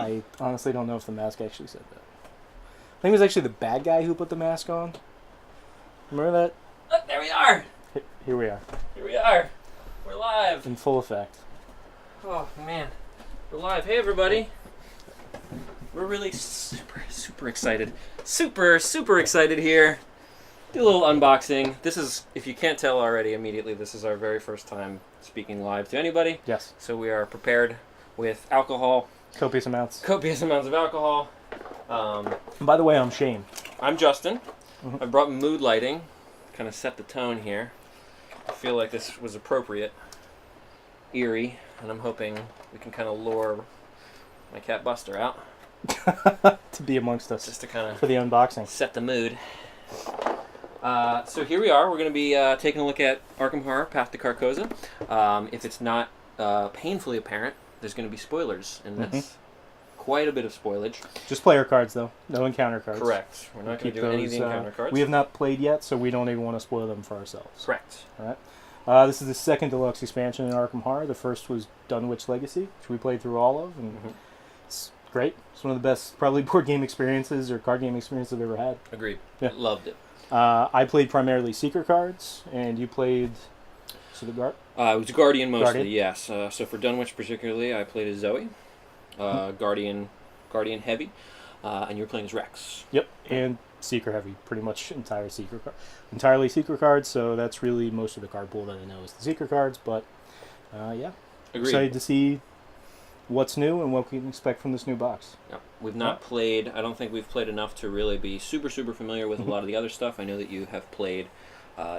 I honestly don't know if the mask actually said that. I think it was actually the bad guy who put the mask on. Remember that? Look, there we are. Here we are. Here we are. We're live. In full effect. Oh, man. We're live. Hey, everybody. We're really super excited. Super excited here. Do a little unboxing. This is, if you can't tell already immediately, this is our very first time speaking live to anybody. Yes. So we are prepared with alcohol. Copious amounts. Copious amounts of alcohol. And by the way, I'm Shane. I'm Justin. Mm-hmm. I brought mood lighting. Kind of set the tone here. I feel like this was appropriate. Eerie. And I'm hoping we can kind of lure my cat Buster out. To be amongst us. Just to kind of for the unboxing. Set the mood. So here we are. We're going to be taking a look at Arkham Horror, Path to Carcosa. If it's not painfully apparent, there's going to be spoilers in this. Mm-hmm. Quite a bit of spoilage. Just player cards, though. No encounter cards. Correct. We're not going to do any of the encounter cards. We have not played yet, so we don't even want to spoil them for ourselves. Correct. All right. This is the second deluxe expansion in Arkham Horror. The first was Dunwich Legacy, which we played through all of, and it's great. It's one of the best, probably, board game experiences or card game experiences I've ever had. Agreed. Yeah. Loved it. I played primarily Secret cards, and you played... It was Guardian mostly, yes. So for Dunwich particularly, I played as Zoe. Guardian heavy, and you were playing as Rex. Yep, and Secret heavy, pretty much entirely Secret cards. So that's really most of the card pool that I know is the Secret cards. But yeah, agreed. Excited to see what's new and what we can expect from this new box. Yep. We've not played. I don't think we've played enough to really be super familiar with a lot of the other stuff. I know that you have played.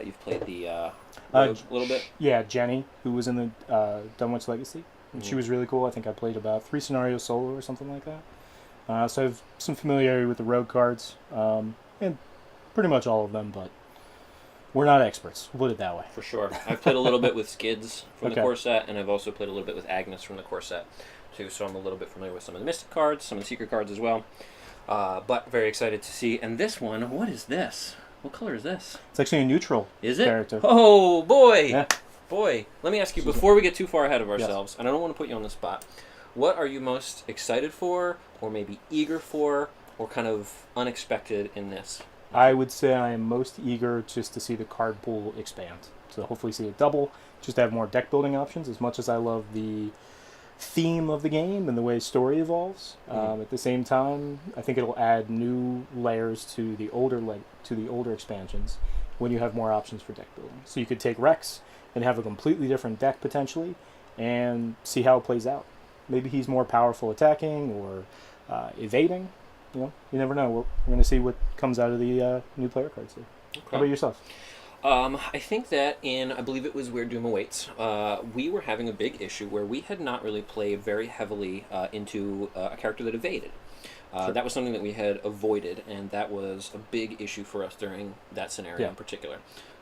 You've played the Rogue a little bit. Yeah, Jenny, who was in the Dunwich Legacy. And she was really cool. I think I played about 3 scenarios solo or something like that. So I have some familiarity with the Rogue cards, and pretty much all of them, but we're not experts. We'll put it that way. For sure. I've played a little bit with Skids from the core set, and I've also played a little bit with Agnes from the core set, too, so I'm a little bit familiar with some of the Mystic cards, some of the Secret cards as well. But very excited to see. And this one, what is this? What color is this? It's actually a neutral character. Oh, boy! Yeah. Boy, let me ask you, before we get too far ahead of ourselves, and I don't want to put you on the spot, what are you most excited for, or maybe eager for, or kind of unexpected in this? I would say I am most eager just to see the card pool expand. So hopefully see it double, just to have more deck building options, as much as I love the theme of the game and the way story evolves. At the same time, I think it'll add new layers to the older expansions when you have more options for deck building. So you could take Rex and have a completely different deck potentially, and see how it plays out. Maybe he's more powerful attacking or evading. You know, you never know. We're going to see what comes out of the new player cards here. Okay. How about yourself? I think that I believe it was Where Doom Awaits, we were having a big issue where we had not really played very heavily into a character that evaded. Sure. That was something that we had avoided, and that was a big issue for us during that scenario in particular.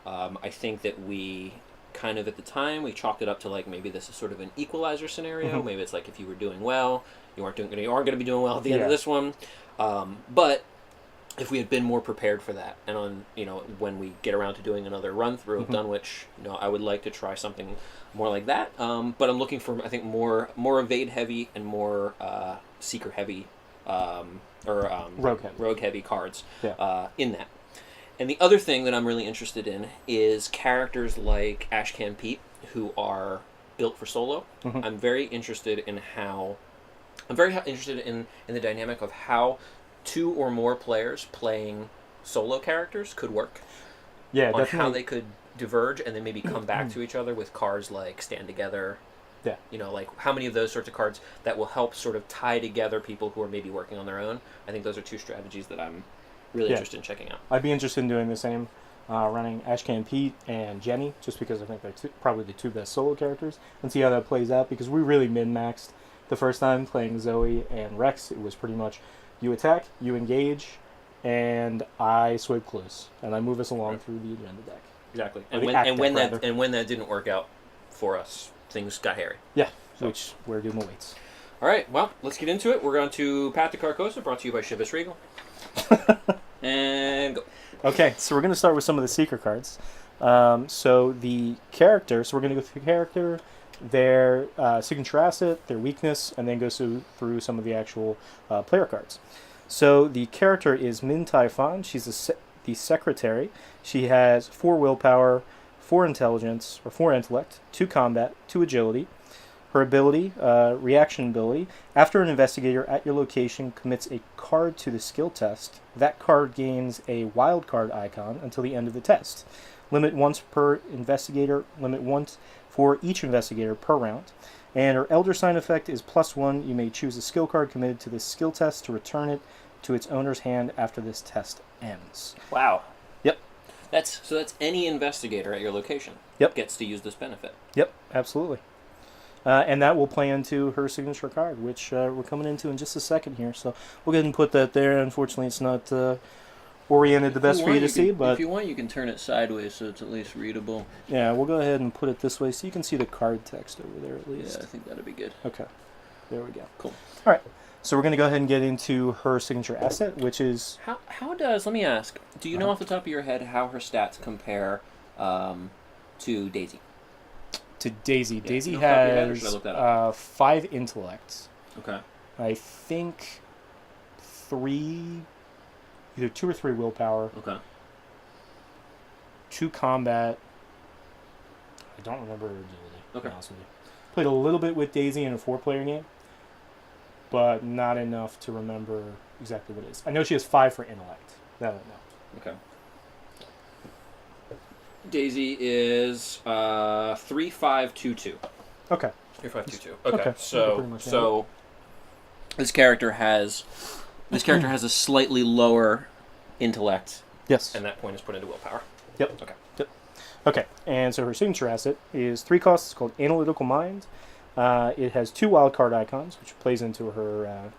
I think that we kind of at the time we chalked it up to like maybe this is sort of an equalizer scenario. Maybe it's like if you were doing well, you aren't going to be doing well at the end of this one. But if we had been more prepared for that, and on when we get around to doing another run through of Dunwich, I would like to try something more like that. But I'm looking for, I think, more evade heavy and more seeker heavy rogue heavy cards in that. And the other thing that I'm really interested in is characters like Ashcan Pete, who are built for solo. I'm very interested in the dynamic of how 2 or more players playing solo characters could work. Yeah, on definitely. how they could diverge and then maybe come back to each other with cards like Stand Together. Yeah. Like how many of those sorts of cards that will help sort of tie together people who are maybe working on their own. I think those are 2 strategies that I'm really interested in checking out. I'd be interested in doing the same, running Ashcan Pete and Jenny, just because I think they're probably the 2 best solo characters, and see how that plays out, because we really min-maxed the first time playing Zoe and Rex. It was pretty much you attack, you engage, and I swipe clues, and I move us along through the agenda deck. Exactly. And when that didn't work out for us, things got hairy. Yeah, which Where Doom Awaits. All right, well, let's get into it. We're going to Path to Carcosa, brought to you by Chivas Regal. And go. Okay, so we're going to start with some of the Secret cards. So the character, so we're going to go through character, their signature asset, their weakness, and then goes through some of the actual player cards. So the character is Min Tai Fan. She's the secretary. She has 4 willpower, 4 intelligence, or 4 intellect, 2 combat, 2 agility. Her ability, reaction ability, after an investigator at your location commits a card to the skill test, that card gains a wild card icon until the end of the test. Limit once per investigator, limit once for each investigator per round. And her Elder Sign effect is +1. You may choose a skill card committed to this skill test to return it to its owner's hand after this test ends. Wow. Yep. That's any investigator at your location. Yep. Gets to use this benefit. Yep, absolutely. And that will play into her signature card, which we're coming into in just a second here. So we'll go ahead and put that there. Unfortunately, it's not oriented the best for you to see, but if you want, you can turn it sideways so it's at least readable. Yeah, we'll go ahead and put it this way so you can see the card text over there at least. Yeah, I think that'd be good. Okay, there we go. Cool. All right, so we're going to go ahead and get into her signature asset, which is... How does, let me ask, do you know off the top of your head how her stats compare to Daisy? To Daisy. Yeah, Daisy off the top of your head, or should I has look that up? 5 intellect. Okay. I think 3, either 2 or 3 willpower. Okay. 2 combat. I don't remember her agility. Okay. To be honest with you. Played a little bit with Daisy in a 4-player game, but not enough to remember exactly what it is. I know she has 5 for intellect. That I know. Okay. Daisy is 3522. Okay. 3522. Okay. Okay. Pretty much So this character has a slightly lower intellect, Yes. and that point is put into willpower. Yep. Okay. Yep. Okay. And so her signature asset is 3 costs. It's called Analytical Mind. It has 2 wildcard icons, which plays into her...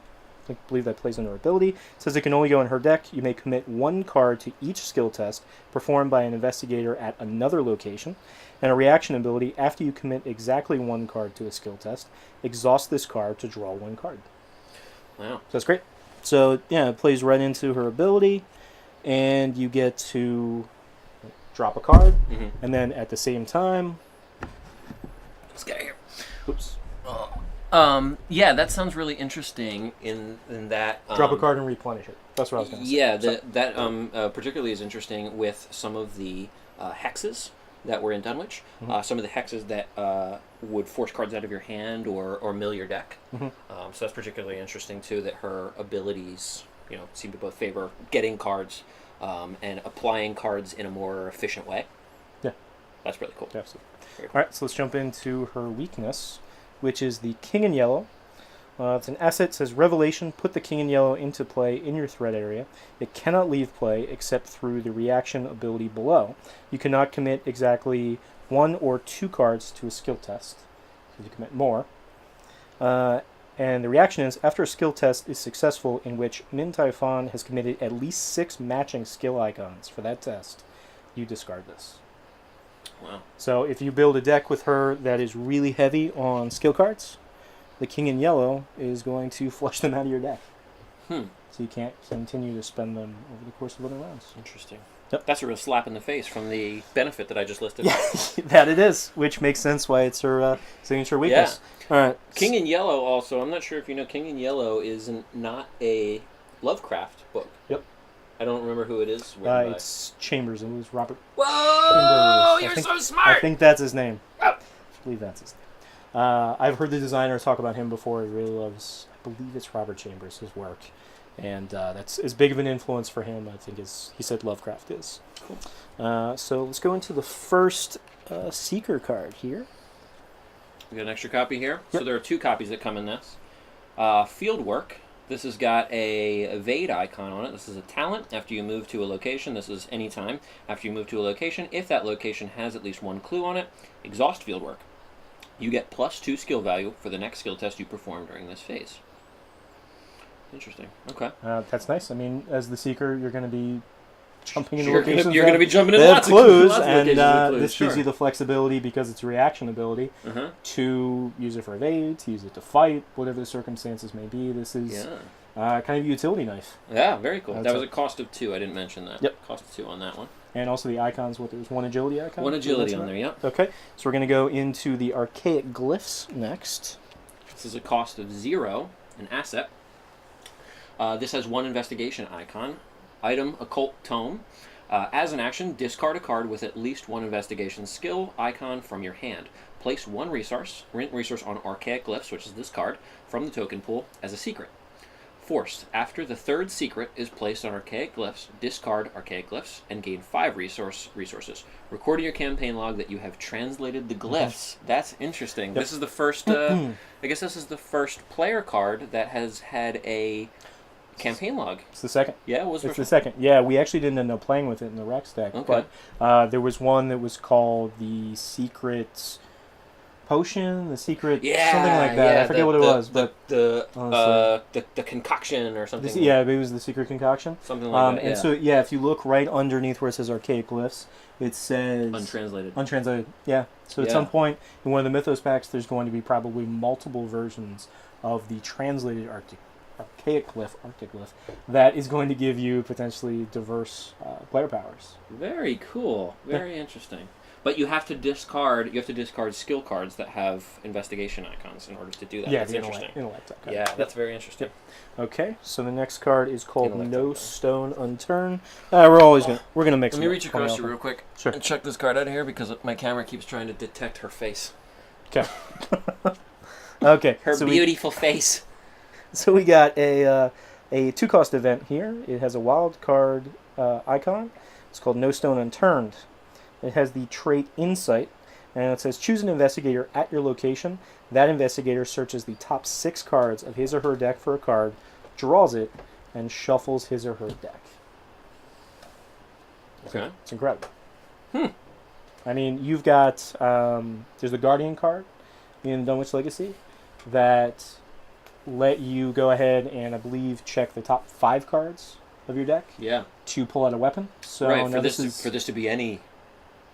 I believe that plays into her ability. It says it can only go in her deck. You may commit 1 card to each skill test performed by an investigator at another location. And a reaction ability, after you commit exactly 1 card to a skill test, exhaust this card to draw 1 card. Wow. So that's great. So, yeah, it plays right into her ability, and you get to drop a card, and then at the same time... Let's get here. Oops. Yeah, that sounds really interesting in that... Drop a card and replenish it. That's what I was going to say. Yeah, that particularly is interesting with some of the hexes that were in Dunwich. Some of the hexes that would force cards out of your hand or mill your deck. So that's particularly interesting, too, that her abilities seem to both favor getting cards and applying cards in a more efficient way. Yeah. That's really cool. Absolutely. Very cool. All right, so let's jump into her weakness, which is the King in Yellow. It's an asset. It says Revelation. Put the King in Yellow into play in your threat area. It cannot leave play except through the reaction ability below. You cannot commit exactly 1 or 2 cards to a skill test. So you commit more. And the reaction is, after a skill test is successful in which Min Tai Fan has committed at least 6 matching skill icons for that test, you discard this. Wow. So if you build a deck with her that is really heavy on skill cards, the King in Yellow is going to flush them out of your deck. So you can't continue to spend them over the course of other rounds. Interesting. Yep. That's a real slap in the face from the benefit that I just listed. Yeah, that it is, which makes sense why it's her signature weakness. Yeah. All right. King in Yellow also, I'm not sure if you know, King in Yellow is not a Lovecraft book. Yep. I don't remember who it is. It's Chambers. It was Robert Whoa! Chambers. You're so smart! I think that's his name. Oh. I believe that's his name. I've heard the designer talk about him before. He really loves, I believe it's Robert Chambers, his work. And that's as big of an influence for him, I think, as he said Lovecraft is. Cool. So let's go into the first Seeker card here. We got an extra copy here. Yep. So there are 2 copies that come in this. Field Work. This has got a evade icon on it. This is a talent. After you move to a location, this is any time. After you move to a location, if that location has at least 1 clue on it, exhaust Field Work. You get +2 skill value for the next skill test you perform during this phase. Interesting. Okay. That's nice. I mean, as the Seeker, you're going to be jumping into You're locations. going to be jumping in they have lots clues, of and locations with clues, this sure. gives you the flexibility because it's a reaction ability to use it for evade, to use it to fight, whatever the circumstances may be. This is kind of a utility knife. Yeah, very cool. That was a a cost of 2. I didn't mention that. Yep. Cost of 2 on that one. And also the icons, there's one agility icon? One agility on there, yep. Okay, so we're going to go into the archaic glyphs next. This is a cost of 0, an asset. This has 1 investigation icon. Item, Occult Tome. As an action, discard a card with at least 1 investigation skill icon from your hand. Place 1 resource on archaic glyphs, which is this card, from the token pool as a secret. Forced. After the 3rd secret is placed on archaic glyphs, discard archaic glyphs and gain 5 resources. Record in your campaign log that you have translated the glyphs. That's interesting. This is the first. I guess this is the first player card that has had a campaign log. It's the second. Yeah, what was it's the second. Yeah, we actually didn't end up playing with it in the Rex deck, Okay. but there was one that was called the Secret Potion, the Secret something like that. I forget what it was, but the concoction or something. Yeah, it was the Secret Concoction. Something like that. And so if you look right underneath where it says Archaic Glyphs, it says Untranslated. Untranslated. Yeah. So at some point in one of the Mythos packs, there's going to be probably multiple versions of the translated Archaic Glyph that is going to give you potentially diverse player powers. Very cool. Very interesting. But you have to discard skill cards that have investigation icons in order to do that. Yeah, that's the interesting. intellect icon. Yeah, that's very interesting. Okay, so the next card is called Intellect No icon. Stone Unturned. We're gonna mix. Let me reach across you real quick Sure. and check this card out of here because my camera keeps trying to detect her face. Okay. Okay. Her beautiful face. So we got a 2-cost event here. It has a wild card icon. It's called No Stone Unturned. It has the trait Insight, and it says choose an investigator at your location. That investigator searches the top 6 cards of his or her deck for a card, draws it, and shuffles his or her deck. Okay. It's incredible. I mean, you've got there's the Guardian card in Dunwich Legacy that let you go ahead and I believe check the top 5 cards of your deck to pull out a weapon. So right, now for this to be any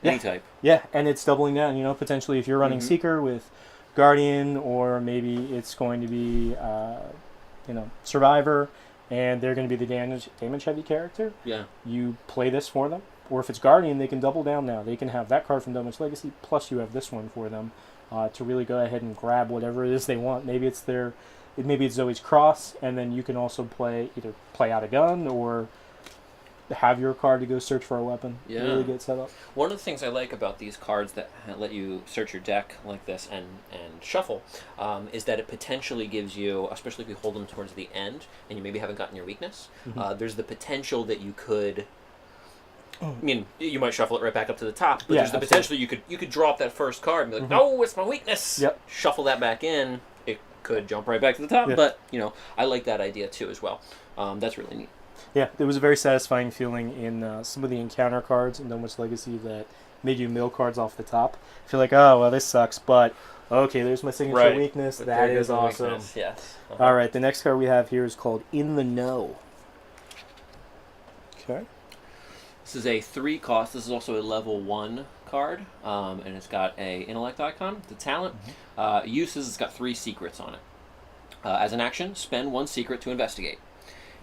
type. Yeah, and it's doubling down. Potentially if you're running Seeker with Guardian, or maybe it's going to be Survivor, and they're going to be the damage heavy character. Yeah. You play this for them, or if it's Guardian, they can double down now. They can have that card from Dunwich Legacy, plus you have this one for them to really go ahead and grab whatever it is they want. Maybe it's Zoe's Cross, and then you can also either play out a gun or have your card to go search for a weapon. Yeah. Really get set up. One of the things I like about these cards that let you search your deck like this and shuffle is that it potentially gives you, especially if you hold them towards the end and you maybe haven't gotten your weakness, there's the potential that you could. I mean, you might shuffle it right back up to the top, but there's the potential you could drop that first card and be like, no, it's my weakness. Yep. Shuffle that back in. It could jump right back to the top, but I like that idea too as well. That's really neat. Yeah, there was a very satisfying feeling in some of the encounter cards in Dunwich Legacy that made you mill cards off the top. I feel like, oh, well, this sucks, but okay, there's my signature weakness. But that is awesome. Weakness. Yes. All right, the next card we have here is called In the Know. Okay. This is a 3-cost. This is also a level 1 card, and it's got a intellect icon. The talent uses. It's got 3 secrets on it. As an action, spend 1 secret to investigate.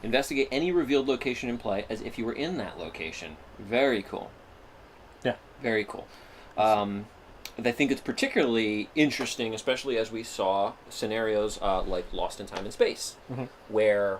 Investigate any revealed location in play as if you were in that location. Very cool. Yeah. Very cool. I think it's particularly interesting, especially as we saw scenarios like Lost in Time and Space, where...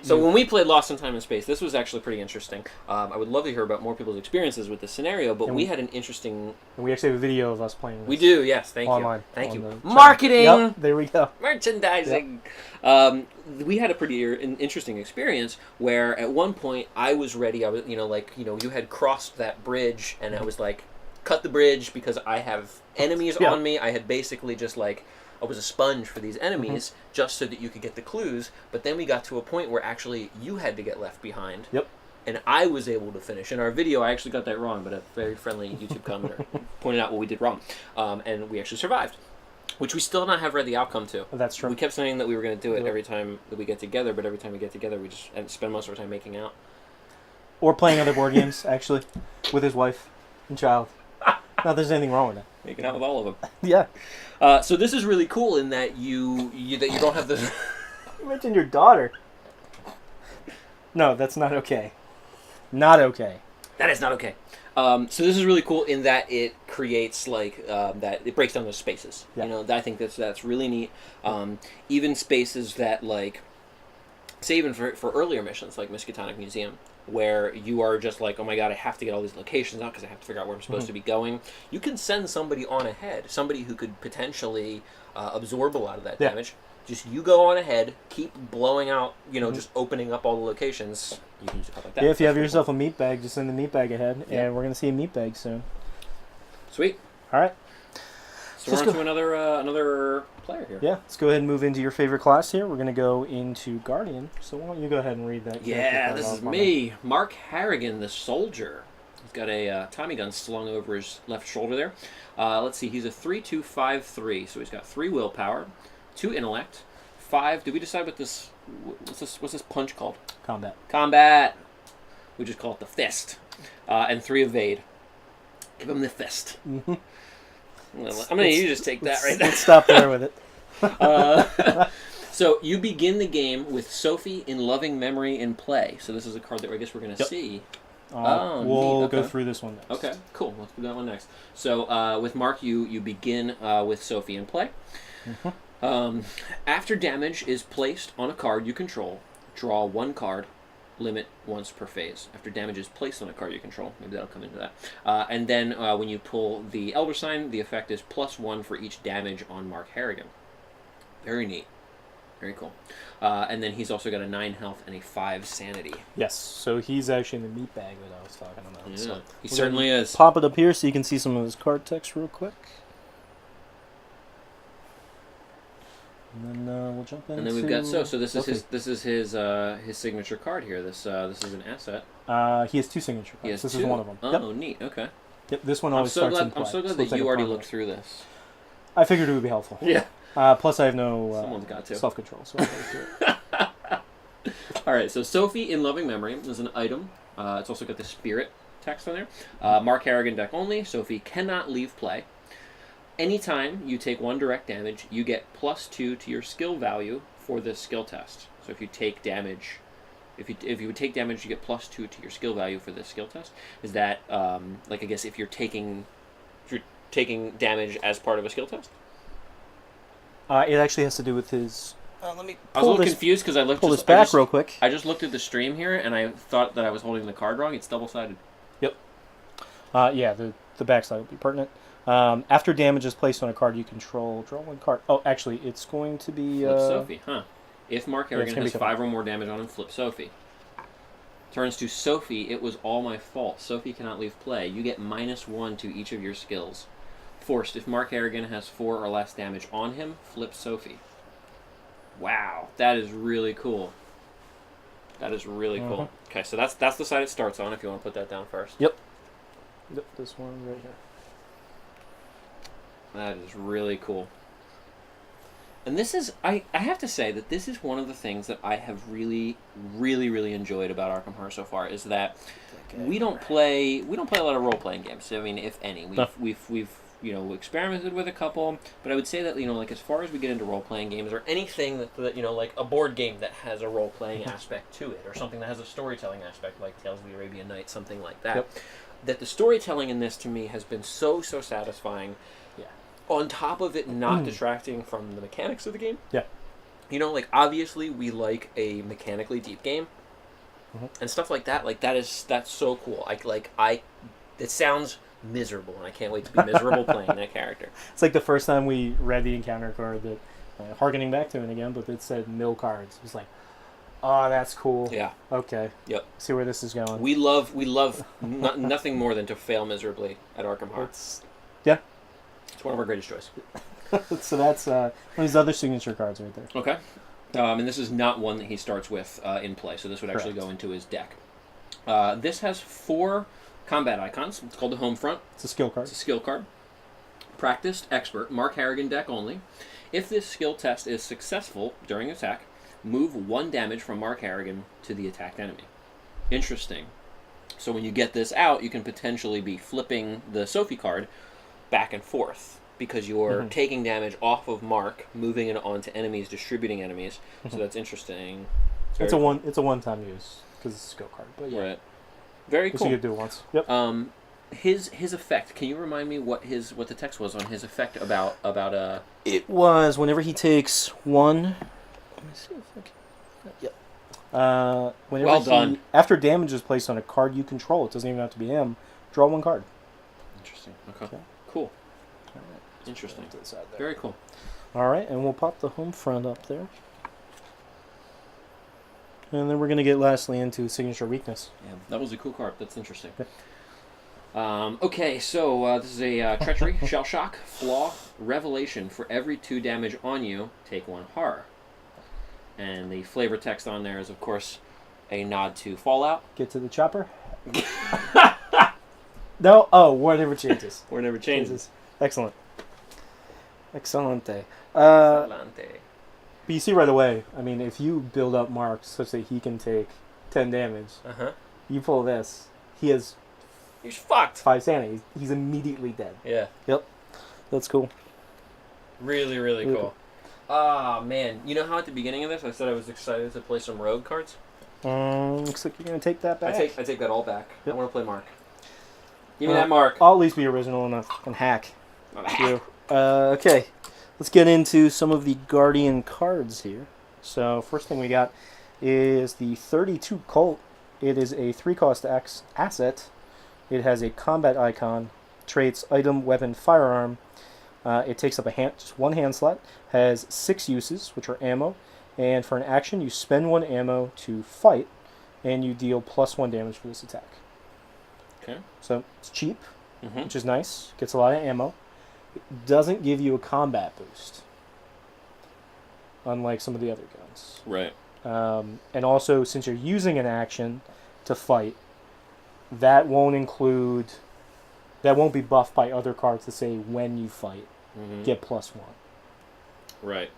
So when we played Lost in Time and Space, this was actually pretty interesting. I would love to hear about more people's experiences with this scenario, but we had an interesting... And we actually have a video of us playing this. We do, yes. Thank online, you. Thank you. The Marketing! Yep, there we go. Merchandising! Yep. We had a pretty interesting experience where at one point I was ready. I was, you had crossed that bridge, and I was like, cut the bridge because I have enemies on me. I had basically just I was a sponge for these enemies just so that you could get the clues. But then we got to a point where actually you had to get left behind. Yep. And I was able to finish. In our video, I actually got that wrong, but a very friendly YouTube commenter pointed out what we did wrong. And we actually survived, which we still not have read the outcome to. That's true. We kept saying that we were going to do it every time that we get together, but every time we get together, we just spend most of our time making out. Or playing other board games, actually, with his wife and child. Not there's anything wrong with that. Making out with all of them. Yeah. So this is really cool in that you don't have the. You mentioned your daughter. No, that's not okay. Not okay. That is not okay. So this is really cool in that it creates that it breaks down those spaces. Yeah. You know, I think that's really neat. Even spaces that say even for earlier missions like Miskatonic Museum, where you are just like, oh my god, I have to get all these locations out because I have to figure out where I'm supposed to be going. You can send somebody on ahead, somebody who could potentially absorb a lot of that damage. Just you go on ahead, keep blowing out, just opening up all the locations. You can use it like that. Yeah, if you have yourself a meat bag, just send the meat bag ahead, and we're going to see a meat bag soon. Sweet. All right. So we're on to another player here. Yeah, let's go ahead and move into your favorite class here. We're going to go into Guardian. So why don't you go ahead and read that? Yeah, this is me. Mark Harrigan, the soldier. He's got a Tommy gun slung over his left shoulder there. Let's see, he's a 3-2-5-3, so he's got 3 willpower, 2 intellect, 5. Did we decide what this? What's this punch called? Combat. We just call it the fist. And 3 evade. Give him the fist. Mm-hmm. I'm gonna you just take that right there. Let's stop there with it. So you begin the game with Sophie in loving memory in play. So this is a card that I guess we're gonna see. We'll go through this one next. Okay, cool. Let's do that one next. So with Mark, you begin with Sophie in play. Mm-hmm. After damage is placed on a card you control, draw 1 card, limit once per phase. After damage is placed on a card you control, maybe that'll come into that. And then when you pull the Elder Sign, the effect is +1 for each damage on Mark Harrigan. Very neat. Very cool. And then he's also got a 9 health and a 5 sanity. Yes, so he's actually in the meat bag that I was talking about. Yeah, so he certainly is. Pop it up here so you can see some of his card text real quick. And then we'll jump into... And then we've got so this is his signature card here. This is an asset. He has 2 signature cards. This is one of them. Oh, neat. Okay. Yep, this one always starts in play. I'm so glad that you already looked through this. I figured it would be helpful. Yeah. Plus, I have no Someone's got to. self-control, so I'll go through it. All right, so Sophie in loving memory is an item. It's also got the spirit text on there. Mark Harrigan deck only. Sophie cannot leave play. Anytime you take 1 direct damage, you get +2 to your skill value for this skill test. So if you take damage, if you would take damage, you get +2 to your skill value for this skill test. Is that I guess if you're taking damage as part of a skill test? It actually has to do with his... Let me. I was a little confused because I looked. Pull this back real quick. I just looked at the stream here and I thought that I was holding the card wrong. It's double-sided. Yep. Yeah, the backside will be pertinent. After damage is placed on a card you control, draw 1 card. Oh, actually, it's going to be... Flip Sophie, huh? If Mark Harrigan has 5 or more damage on him, flip Sophie. Turns to Sophie, it was all my fault. Sophie cannot leave play. You get -1 to each of your skills. Forced, if Mark Harrigan has 4 or less damage on him, flip Sophie. Wow, that is really cool. That is really cool. Okay, so that's the side it starts on, if you want to put that down first. Yep, this one right here. That is really cool. And this is, I have to say that this is one of the things that I have really, really, really enjoyed about Arkham Horror so far, is that we don't play a lot of role-playing games. I mean, if any. We've experimented with a couple, but I would say that, as far as we get into role-playing games, or anything that like a board game that has a role-playing aspect to it, or something that has a storytelling aspect, like Tales of the Arabian Nights, something like that, that the storytelling in this, to me, has been so satisfying. On top of it not detracting from the mechanics of the game. Yeah. Obviously we like a mechanically deep game. And stuff like that. That's so cool. It sounds miserable, and I can't wait to be miserable playing that character. It's like the first time we read the encounter card that, harkening back to it again, but it said mill cards. It was like, oh, that's cool. Yeah. Okay. Yep. See where this is going. We love nothing more than to fail miserably at Arkham Horror. It's one of our greatest joys. So that's one of his other signature cards right there. Okay. And this is not one that he starts with in play, so this would actually Correct. go into his deck. This has 4 combat icons. It's called the Home Front. It's a skill card. It's a skill card. Practiced, expert, Mark Harrigan deck only. If this skill test is successful during attack, move 1 damage from Mark Harrigan to the attacked enemy. Interesting. So when you get this out, you can potentially be flipping the Sophie card back and forth because you're taking damage off of Mark, moving it onto enemies, distributing enemies. So that's interesting. It's a one-time use because it's a skill card. But yeah, Right. Very cool. So you could do it once. Yep. His effect. Can you remind me what the text was on his effect about It was whenever he takes one. Let me see if I can. Yep. Whenever Well done. After damage is placed on a card you control, it doesn't even have to be him. Draw one card. Interesting. Okay. Cool. All right. Interesting. To the side there. Very cool. All right, and we'll pop the home front up there. And then we're going to get lastly into signature weakness. Yeah, that was a cool card. That's interesting. Yep. Okay, so this is a treachery, shell shock, flaw, revelation. For every 2 damage on you, take 1 horror. And the flavor text on there is, of course, a nod to Fallout. Get to the chopper. No, oh, war never changes. War never changes. Excellent. Excelente. Excelente. But you see right away, I mean, if you build up Mark such that he can take 10 damage, you pull this, he has He's fucked. 5 sanity. He's immediately dead. Yeah. Yep. That's cool. Really, really cool. Ah, man. You know how at the beginning of this I said I was excited to play some rogue cards? Looks like you're going to take that back. I take that all back. Yep. I want to play Mark. Give me that Mark. I'll at least be original enough and hack. Okay. Let's get into some of the Guardian cards here. So, first thing we got is the 32 Colt. It is a 3-cost asset. It has a combat icon, traits, item, weapon, firearm. It takes up just 1 hand slot, has 6 uses, which are ammo, and for an action, you spend 1 ammo to fight, and you deal +1 damage for this attack. Okay. So, it's cheap, which is nice. Gets a lot of ammo. It doesn't give you a combat boost, unlike some of the other guns. Right. And also, since you're using an action to fight, that won't be buffed by other cards to say when you fight, get +1. Right.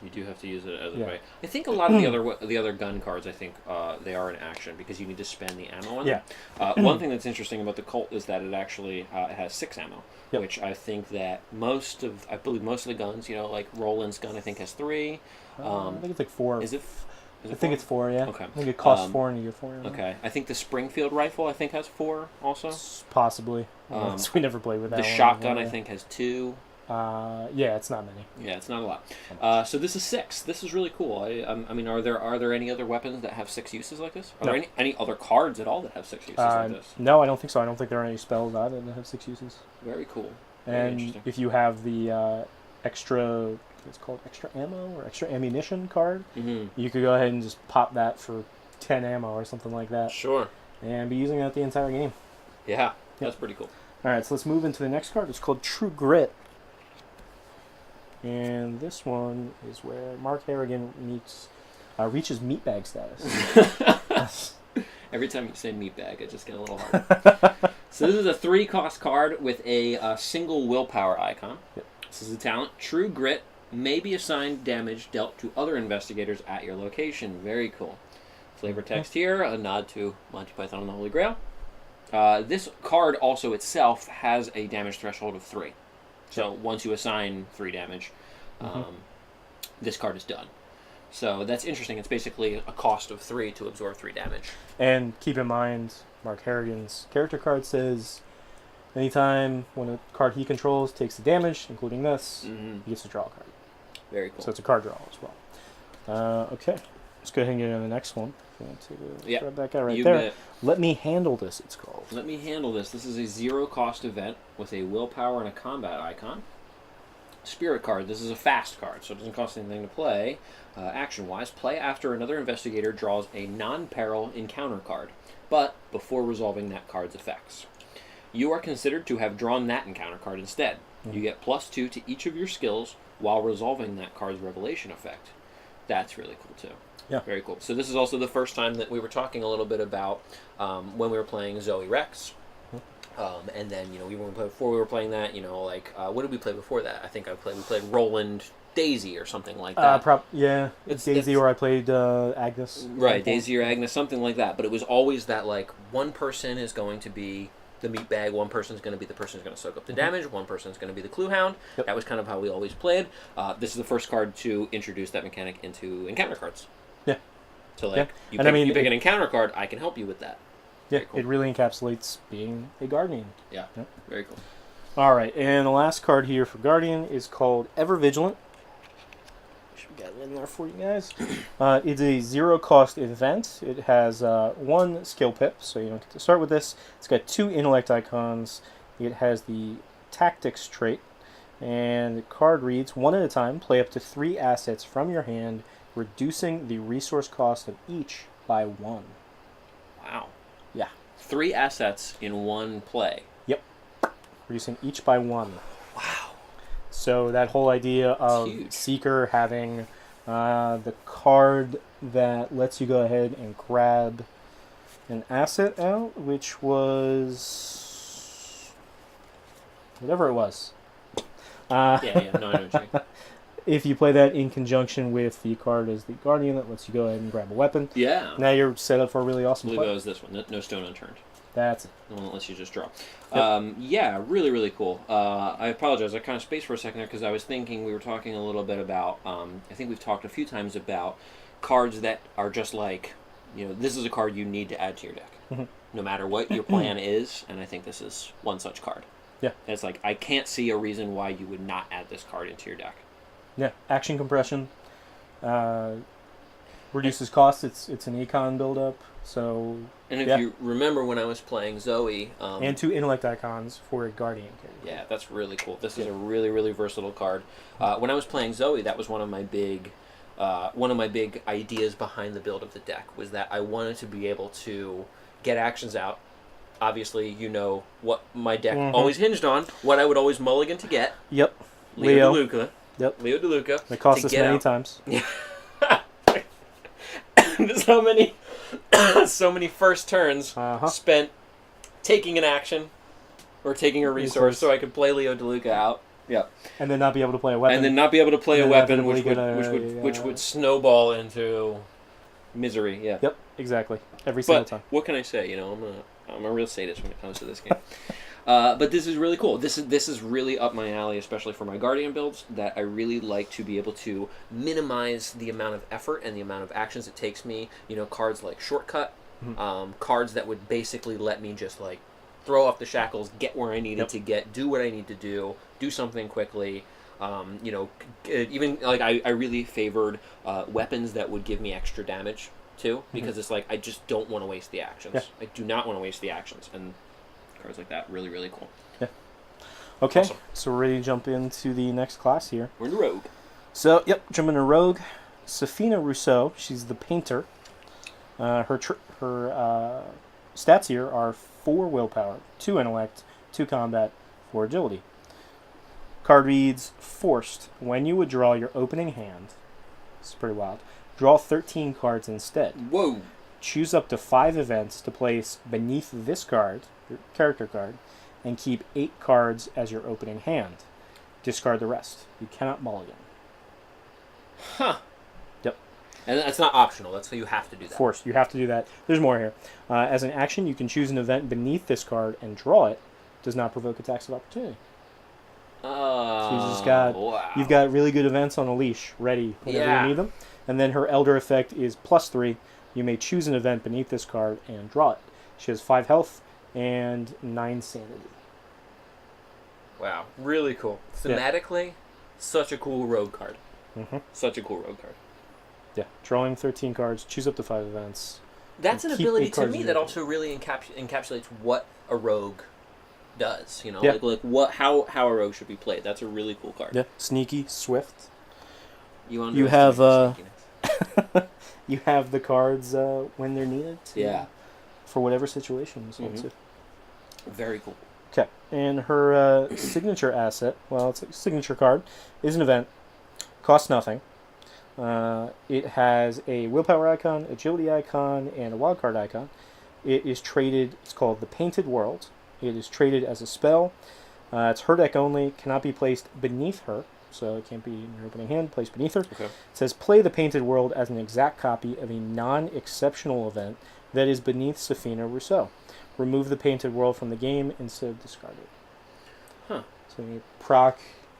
You do have to use it as a fight. I think a lot of the other gun cards, I think they are in action because you need to spend the ammo on them. One thing that's interesting about the Colt is that it actually it has 6 ammo, which I think that most of the guns, like Roland's gun, I think has 3. I think it's like 4. Is it? I think it's 4, yeah. Okay. I think it costs 4 and you get 4. Okay. I think the Springfield rifle, I think, has 4 also. Possibly. We never played with that The one. shotgun, I think, has 2. Yeah, it's not many. Yeah, it's not a lot. So this is 6. This is really cool. I mean, are there any other weapons that have 6 uses like this? Are there any other cards at all that have 6 uses like this? No, I don't think so. I don't think there are any spells either that have 6 uses. Very cool. And if you have the extra, it's called extra ammo or extra ammunition card, you could go ahead and just pop that for 10 ammo or something like that. Sure. And be using that the entire game. Yeah, that's pretty cool. All right, so let's move into the next card. It's called True Grit. And this one is where Mark Harrigan reaches meatbag status. Every time you say meatbag, I just get a little hard. So this is a 3-cost card with a single willpower icon. Yep. This is a talent. True Grit may be assigned damage dealt to other investigators at your location. Very cool. Flavor text here, a nod to Monty Python and the Holy Grail. This card also itself has a damage threshold of 3. So once you assign 3 damage, this card is done. So that's interesting. It's basically a cost of 3 to absorb 3 damage. And keep in mind, Mark Harrigan's character card says, anytime when a card he controls takes the damage, including this, he gets to draw a card. Very cool. So it's a card draw as well. Okay, let's go ahead and get into the next one. Grab that guy right there. Bet. Let Me Handle This, it's called. Let Me Handle This. This is a 0-cost event with a willpower and a combat icon. Spirit card. This is a fast card, so it doesn't cost anything to play. Action-wise, play after another investigator draws a non-peril encounter card, but before resolving that card's effects. You are considered to have drawn that encounter card instead. You get +2 to each of your skills while resolving that card's revelation effect. That's really cool, too. Yeah. Very cool. So this is also the first time that we were talking a little bit about when we were playing Zoe Rex. And then, before we were playing that, what did we play before that? I think we played Roland Daisy or something like that. It's Daisy, or I played Agnes. Right, Daisy or Agnes, something like that. But it was always that, like, one person is going to be the meat bag, one person's going to be the person who's going to soak up the damage, one person's going to be the clue hound. Yep. That was kind of how we always played. This is the first card to introduce that mechanic into encounter cards. Yeah. So, like, you pick an encounter card, I can help you with that. Yeah, cool. It really encapsulates being a Guardian. Yeah, very cool. All right, and the last card here for Guardian is called Ever Vigilant. Should we get it in there for you guys? It's a 0-cost event. It has 1 skill pip, so you don't get to start with this. It's got 2 intellect icons. It has the tactics trait, and the card reads, 1 at a time, play up to 3 assets from your hand, reducing the resource cost of each by 1. Wow. Yeah. 3 assets in 1 play. Yep. Reducing each by 1. Wow. So that whole idea of Seeker having the card that lets you go ahead and grab an asset out, which was whatever it was. No, I know what you mean. If you play that in conjunction with the card as the Guardian that lets you go ahead and grab a weapon, now you're set up for a really awesome I play. believe it was this one. No stone unturned. That's it. The one that lets you just draw. Yep. Really, really cool. I apologize. I kind of spaced for a second there because I was thinking we were talking a little bit about, I think we've talked a few times about cards that are just like, this is a card you need to add to your deck. Mm-hmm. No matter what your plan is, and I think this is one such card. Yeah. And it's like, I can't see a reason why you would not add this card into your deck. Yeah, action compression. Reduces costs. It's an econ buildup. So. And if you remember when I was playing Zoe, and 2 intellect icons for a Guardian character. Yeah, that's really cool. This is a really, really versatile card. When I was playing Zoe, that was one of my big ideas behind the build of the deck, was that I wanted to be able to get actions out. Obviously, you know what my deck always hinged on, what I would always mulligan to get. Yep. Leo DeLuca. Yep. Leo DeLuca. That cost us many times. Yeah. So many first turns spent taking an action or taking a resource so I could play Leo DeLuca out. Yeah. And then not be able to play a weapon. And then not be able to play a weapon, which would snowball into misery. Yeah. Yep. Exactly. Every single time. What can I say? I'm a real sadist when it comes to this game. But this is really cool. This is really up my alley, especially for my Guardian builds, that I really like to be able to minimize the amount of effort and the amount of actions it takes me. Cards like Shortcut, cards that would basically let me just like throw off the shackles, get where I needed to get, do what I need to do something quickly. Even like I really favored weapons that would give me extra damage too, because it's like I just don't want to waste the actions. Yeah. I do not want to waste the actions, and cards like that really, really cool. Yeah. Okay, Awesome. So we're ready to jump into the next class here. We're in the Rogue. So, jump into Rogue. Safina Rousseau, she's the painter. Her stats here are 4 willpower, 2 intellect, 2 combat, 4 agility. Card reads, Forced. When you withdraw your opening hand, this is pretty wild, draw 13 cards instead. Whoa! Choose up to 5 events to place beneath this card, your character card, and keep 8 cards as your opening hand. Discard the rest. You cannot mulligan. Huh. Yep. And that's not optional. That's how you have to do that. Forced. You have to do that. There's more here. As an action, you can choose an event beneath this card and draw it. Does not provoke attacks of opportunity. So you've got really good events on a leash, ready whenever you need them. And then her Elder effect is +3. You may choose an event beneath this card and draw it. She has 5 health and 9 sanity. Wow, really cool. Thematically, such a cool rogue card. Mm-hmm. Such a cool rogue card. Yeah, drawing 13 cards, choose up to 5 events. That's an ability to me that also really encapsulates what a rogue does. How a rogue should be played. That's a really cool card. Yeah, sneaky, swift. You have you have the cards when they're needed. For whatever situation you want to. Very cool. Okay, and her signature asset, well, it's a signature card, is an event. Costs nothing. It has a willpower icon, agility icon, and a wildcard icon. It is traded, it's called the Painted World. It is traded as a spell. It's her deck only, cannot be placed beneath her. so it can't be in your opening hand. Place beneath her. Okay. It says, play the Painted World as an exact copy of a non-exceptional event that is beneath Safina Rousseau. Remove the Painted World from the game instead of discard it. Huh. So you proc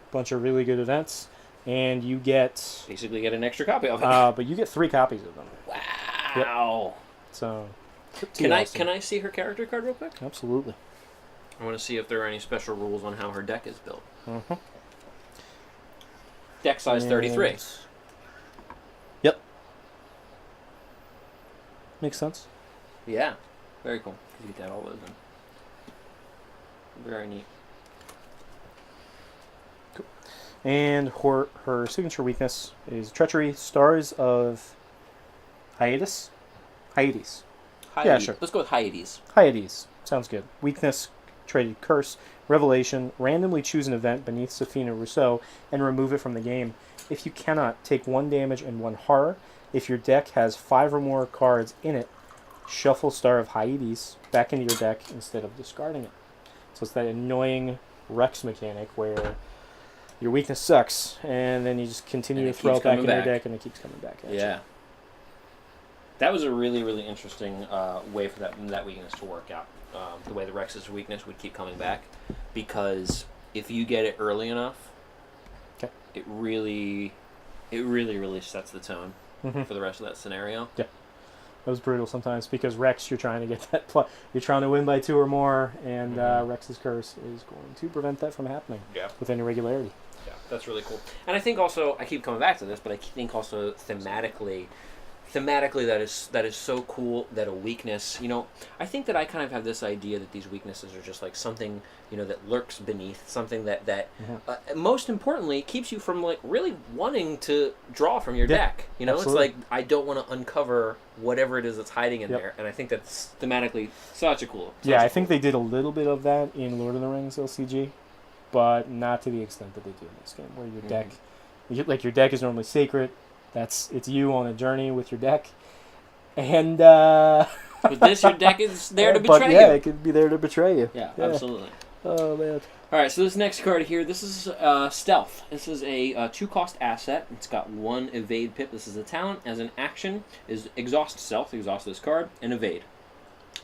a bunch of really good events, and you get... Basically get an extra copy of it. but you get 3 copies of them. Wow. Yep. So... Can I see her character card real quick? Absolutely. I want to see if there are any special rules on how her deck is built. Mm-hmm. Deck size 33. Yep. Makes sense. Yeah. Very cool. You get that all those in. Very neat. Cool. And her signature weakness is Treachery, Stars of Hyades. Yeah, sure. Let's go with Hyades. Hyades. Sounds good. Weakness, traded Curse, Revelation, randomly choose an event beneath Safina Rousseau and remove it from the game. If you cannot, take 1 damage and 1 horror. If your deck has 5 or more cards in it, shuffle Star of Hyades back into your deck instead of discarding it. So it's that annoying Rex mechanic where your weakness sucks, and then you just continue to throw it back in your deck, and it keeps coming back at you. Yeah. That was a really, really interesting way for that weakness to work out. The way the Rex's weakness would keep coming back, because if you get it early enough, it really sets the tone for the rest of that scenario. Yeah, that was brutal sometimes because Rex, you're trying to get that. You're trying to win by 2 or more, and Rex's Curse is going to prevent that from happening. Yeah. With any regularity. Yeah, that's really cool. And I think also, I keep coming back to this, but I think also thematically that is so cool that a weakness, I think that I kind of have this idea that these weaknesses are just like something, that lurks beneath, something that most importantly keeps you from like really wanting to draw from your deck. Absolutely. It's like I don't want to uncover whatever it is that's hiding in there, and I think that's thematically such a cool. I think they did a little bit of that in Lord of the Rings LCG, but not to the extent that they do in this game, where your deck, your deck is normally sacred. It's you on a journey with your deck, and with this, your deck is there to betray you. Yeah, it could be there to betray you. Yeah, absolutely. Oh man! All right, so this next card here, this is Stealth. This is a 2-cost asset. It's got 1 evade pip. This is a talent. As an action, is exhaust Stealth. Exhaust this card and evade.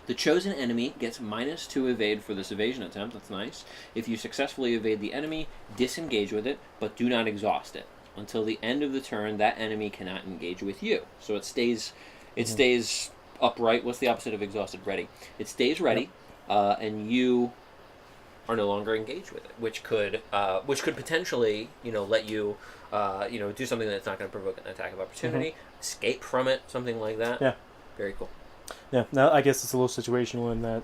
The chosen enemy gets -2 evade for this evasion attempt. That's nice. If you successfully evade the enemy, disengage with it, but do not exhaust it. Until the end of the turn, that enemy cannot engage with you. So it stays upright. What's the opposite of exhausted? Ready. It stays ready, and you are no longer engaged with it, which could potentially, let you, do something that's not going to provoke an attack of opportunity, escape from it, something like that. Yeah. Very cool. Yeah. Now I guess it's a little situational in that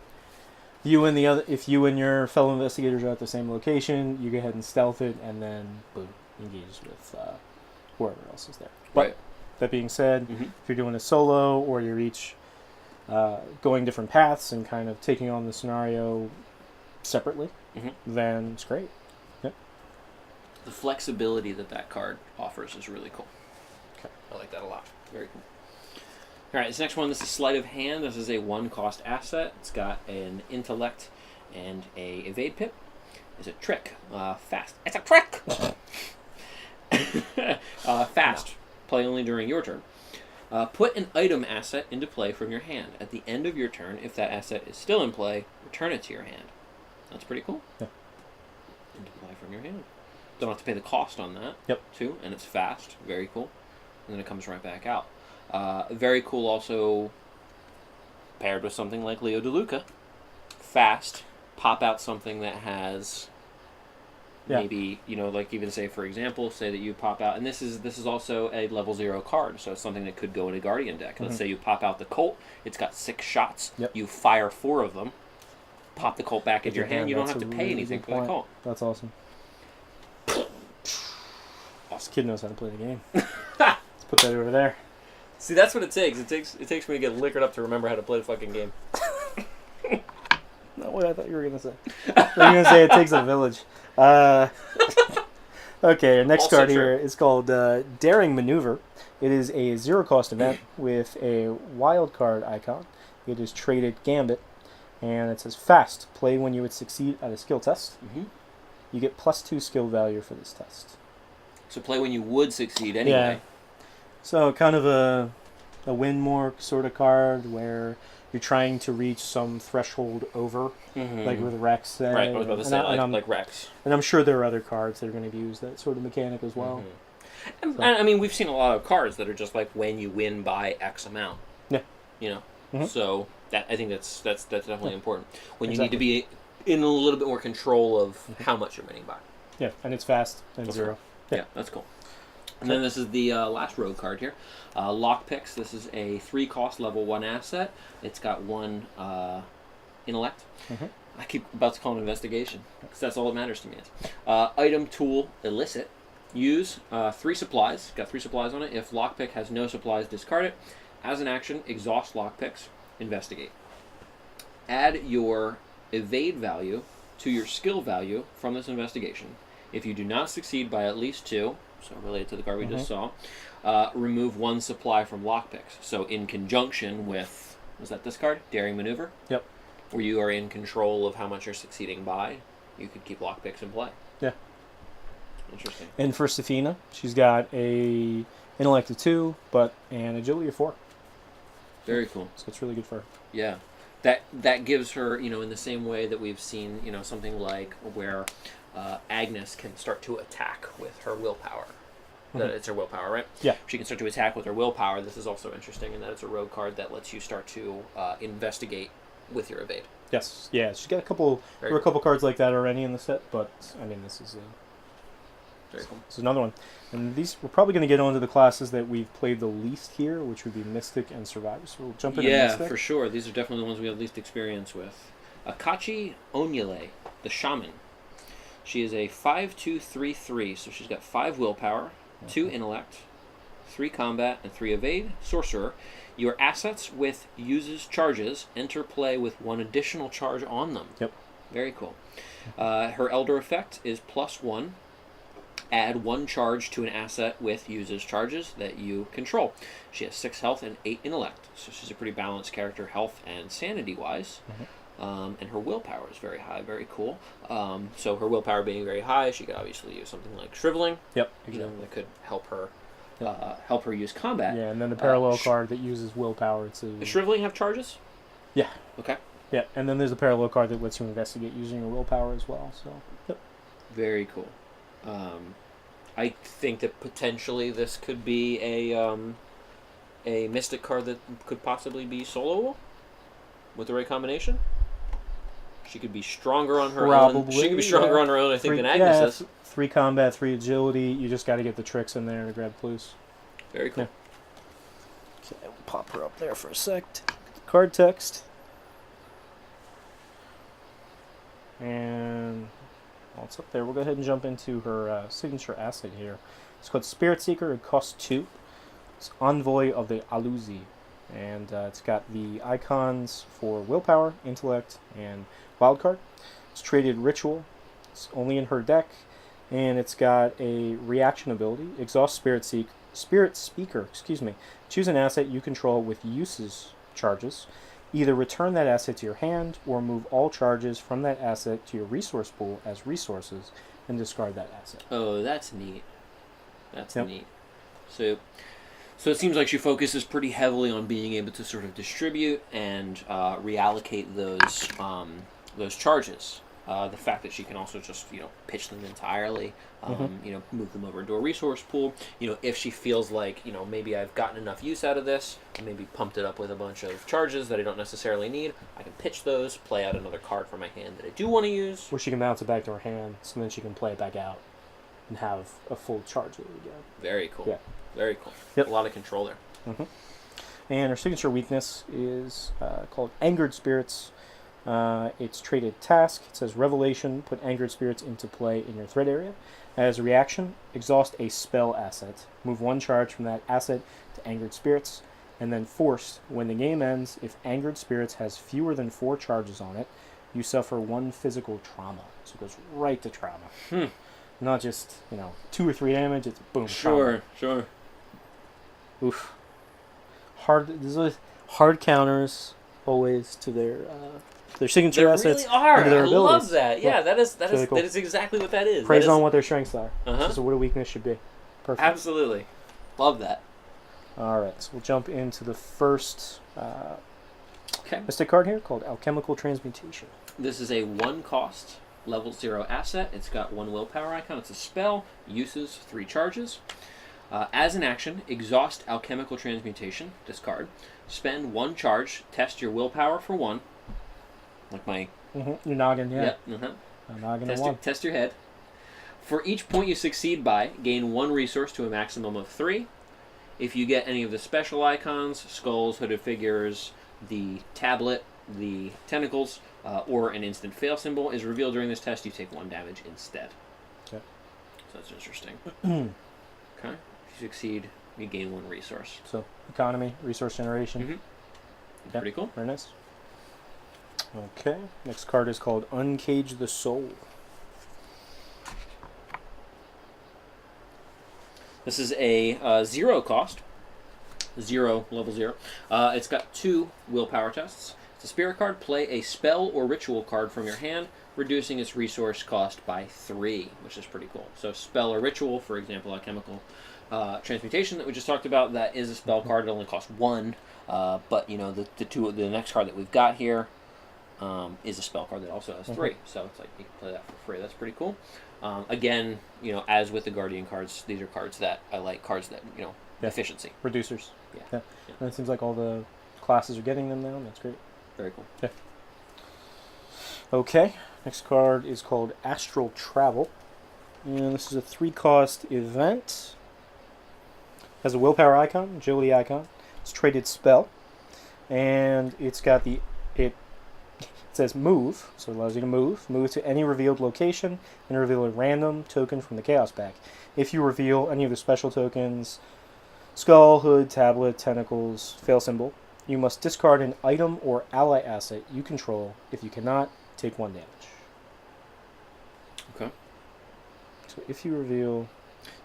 if you and your fellow investigators are at the same location, you go ahead and stealth it, and then boom. Engage with whoever else is there. But that being said, if you're doing a solo or you're each going different paths and kind of taking on the scenario separately, then it's great. Yep. The flexibility that card offers is really cool. Okay. I like that a lot. Very cool. All right, this next one, this is Sleight of Hand. This is a 1-cost asset. It's got an intellect and a evade pip. It's a trick. Fast. It's a trick! Fast. Play only during your turn. Put an item asset into play from your hand. At the end of your turn, if that asset is still in play, return it to your hand. That's pretty cool. Yeah. Into play from your hand. Don't have to pay the cost on that. Yep. Too, and it's fast. Very cool. And then it comes right back out. Very cool also paired with something like Leo DeLuca. Fast. Pop out something that has... Maybe, like even say, for example, say that you pop out, and this is also a level 0 card, so it's something that could go in a Guardian deck. Let's say you pop out the Colt, it's got 6 shots, you fire 4 of them, pop the Colt back into your hand, you don't have to pay anything for the Colt. That's awesome. This kid knows how to play the game. Let's put that over there. See, that's what it takes. It takes me to get liquored up to remember how to play the fucking game. Not what I thought you were going to say. You were going to say it takes a village. Okay, our next card here is called Daring Maneuver. It is a 0-cost event with a wild card icon. It is traded Gambit, and it says Fast. Play when you would succeed at a skill test. You get +2 skill value for this test. So play when you would succeed anyway. Yeah. So kind of a win more sort of card where you're trying to reach some threshold over, like with Rex. Say, Right, I was about to say, like Rex. And I'm sure there are other cards that are going to use that sort of mechanic as well. And I mean, we've seen a lot of cards that are just like when you win by X amount. Yeah. You know? So I think that's definitely important. When you Exactly. need to be in a little bit more control of how much you're winning by. Yeah, and it's fast and That's zero. Cool. Yeah, that's cool. And then this is the last rogue card here. Lockpicks. This is a 3-cost level 1 asset. It's got 1 intellect. I keep about to call it investigation because that's all that matters to me. Item, tool, elicit. Use 3 supplies. Got 3 supplies on it. If lockpick has no supplies, discard it. As an action, exhaust lockpicks. Investigate. Add your evade value to your skill value from this investigation. If you do not succeed by at least 2, so related to the card we just saw, remove 1 supply from lockpicks. So in conjunction with, was that this card? Daring Maneuver? Yep. Where you are in control of how much you're succeeding by, you could keep lockpicks in play. Yeah. Interesting. And for Safina, she's got a intellect of 2, but an agility of 4. Very cool. So it's really good for her. Yeah. That gives her, in the same way that we've seen, something like where Agnes can start to attack with her willpower. It's her willpower, right? Yeah. She can start to attack with her willpower. This is also interesting in that it's a rogue card that lets you start to investigate with your evade. Yes. Yeah, she's got a couple. There were a couple cards like that already in the set, but I mean, this is very cool. This is another one. And these, we're probably going to get onto the classes that we've played the least here, which would be Mystic and Survivor. So we'll jump into Mystic. Yeah, for sure. These are definitely the ones we have least experience with. Akachi Onyele, the Shaman. She is a 5/2/3/3, so she's got 5 willpower, 2 intellect, 3 combat, and 3 evade. Sorcerer. Your assets with uses charges enter play with 1 additional charge on them. Yep. Very cool. Her Elder effect is +1. Add 1 charge to an asset with uses charges that you control. She has 6 health and 8 intellect, so she's a pretty balanced character health and sanity-wise. And her willpower is very high, very cool. So her willpower being very high, she could obviously use something like Shriveling. Yep, exactly. That could help her use combat. Yeah, and then the parallel card that uses willpower to... Does Shriveling have charges? Yeah. Okay. Yeah, and then there's a parallel card that lets you investigate using your willpower as well. So. Yep. Very cool. I think that potentially this could be a Mystic card that could possibly be soloable with the right combination. She could be stronger on her own. She could be stronger on her own, I think, than Agnes is. 3 combat, 3 agility. You just got to get the tricks in there to grab clues. Very cool. Yeah. Okay, we'll pop her up there for a sec. Card text. And while it's up there, we'll go ahead and jump into her signature asset here. It's called Spirit Seeker. It costs 2. It's Envoy of the Aluzi. And it's got the icons for willpower, intellect, and wildcard. It's traded ritual. It's only in her deck. And it's got a reaction ability. Exhaust Spirit Speaker. Choose an asset you control with uses charges. Either return that asset to your hand or move all charges from that asset to your resource pool as resources and discard that asset. Oh, that's neat. That's neat. So it seems like she focuses pretty heavily on being able to sort of distribute and reallocate those charges. The fact that she can also just pitch them entirely, move them over into a resource pool. If she feels like maybe I've gotten enough use out of this, maybe pumped it up with a bunch of charges that I don't necessarily need, I can pitch those, play out another card from my hand that I do want to use. Or she can bounce it back to her hand, so then she can play it back out and have a full charge of it again. Very cool. Yeah. Very cool. Yep. A lot of control there. And her signature weakness is called Angered Spirits. It's traded task. It says Revelation. Put Angered Spirits into play in your threat area. As a reaction, exhaust a spell asset. Move 1 charge from that asset to Angered Spirits. And then forced, when the game ends, if Angered Spirits has fewer than 4 charges on it, you suffer 1 physical trauma. So it goes right to trauma. Not just, 2 or 3 damage, it's boom, trauma. Sure. Oof. Hard counters always to their signature assets. They really are. And their I abilities. love that. Yeah, that is really cool. That is exactly what that is. Praise That is, on what their strengths are. Uh-huh. This is what a weakness should be. Perfect. Absolutely. Love that. All right, so we'll jump into the first Okay. mystic card here called Alchemical Transmutation. This is a 1-cost, level 0 asset. It's got 1 willpower icon. It's a spell. Uses 3 charges. As an action, exhaust Alchemical Transmutation. Discard. Spend 1 charge. Test your willpower for 1. Like my... Your noggin, yeah. Yep. A noggin of 1. Test your head. For each point you succeed by, gain 1 resource to a maximum of 3. If you get any of the special icons, skulls, hooded figures, the tablet, the tentacles, or an instant fail symbol is revealed during this test, you take 1 damage instead. Okay. So that's interesting. Okay. If you succeed, you gain 1 resource. So, economy, resource generation. Yeah. Pretty cool. Very nice. Okay. Next card is called Uncage the Soul. This is a 0 cost. 0, level 0. It's got 2 willpower tests. It's a spirit card. Play a spell or ritual card from your hand, reducing its resource cost by 3, which is pretty cool. So spell or ritual, for example, Alchemical Transmutation that we just talked about, that is a spell card. It only costs 1. But, you know, the next card that we've got here is a spell card that also has 3. So it's like you can play that for free. That's pretty cool. Again, you know, as with the Guardian cards, these are cards that I like. Cards that, you know, efficiency. Reducers. Yeah. And it seems like all the classes are getting them now. That's great. Very cool. Yeah. Okay. Next card is called Astral Travel. And this is a 3-cost event. Has a willpower icon, agility icon. It's a traded spell. And it's got it says move, so it allows you to move. Move to any revealed location and reveal a random token from the chaos pack. If you reveal any of the special tokens, skull, hood, tablet, tentacles, fail symbol, you must discard an item or ally asset you control. If you cannot, take 1 damage. Okay. So if you reveal...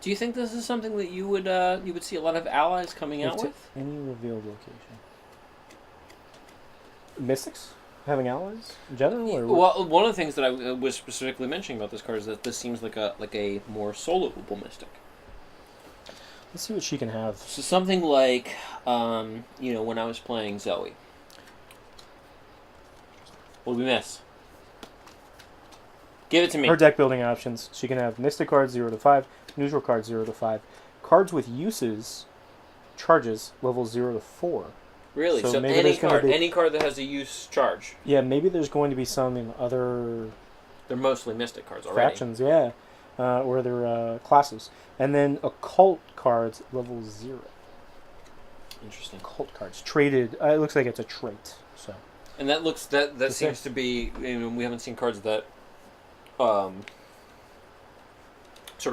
Do you think this is something that you would see a lot of allies coming out with? Any revealed location. Mystics? Having allies in general? Or well, one of the things that I was specifically mentioning about this card is that this seems like a more soloable mystic. Let's see what she can have. So something like, you know, when I was playing Zoe. What did we miss? Give it to me. Her deck building options. She can have Mystic cards 0 to 5, neutral cards 0 to 5, cards with uses, charges level 0 to 4. Really? So any card that has a use charge. Yeah, maybe there's going to be some in other... They're mostly Mystic cards already. Factions, yeah. Or other classes. And then occult cards level 0. Interesting. Occult cards. Traded. It looks like it's a trait. So. And that seems to be... You know, we haven't seen cards that... sort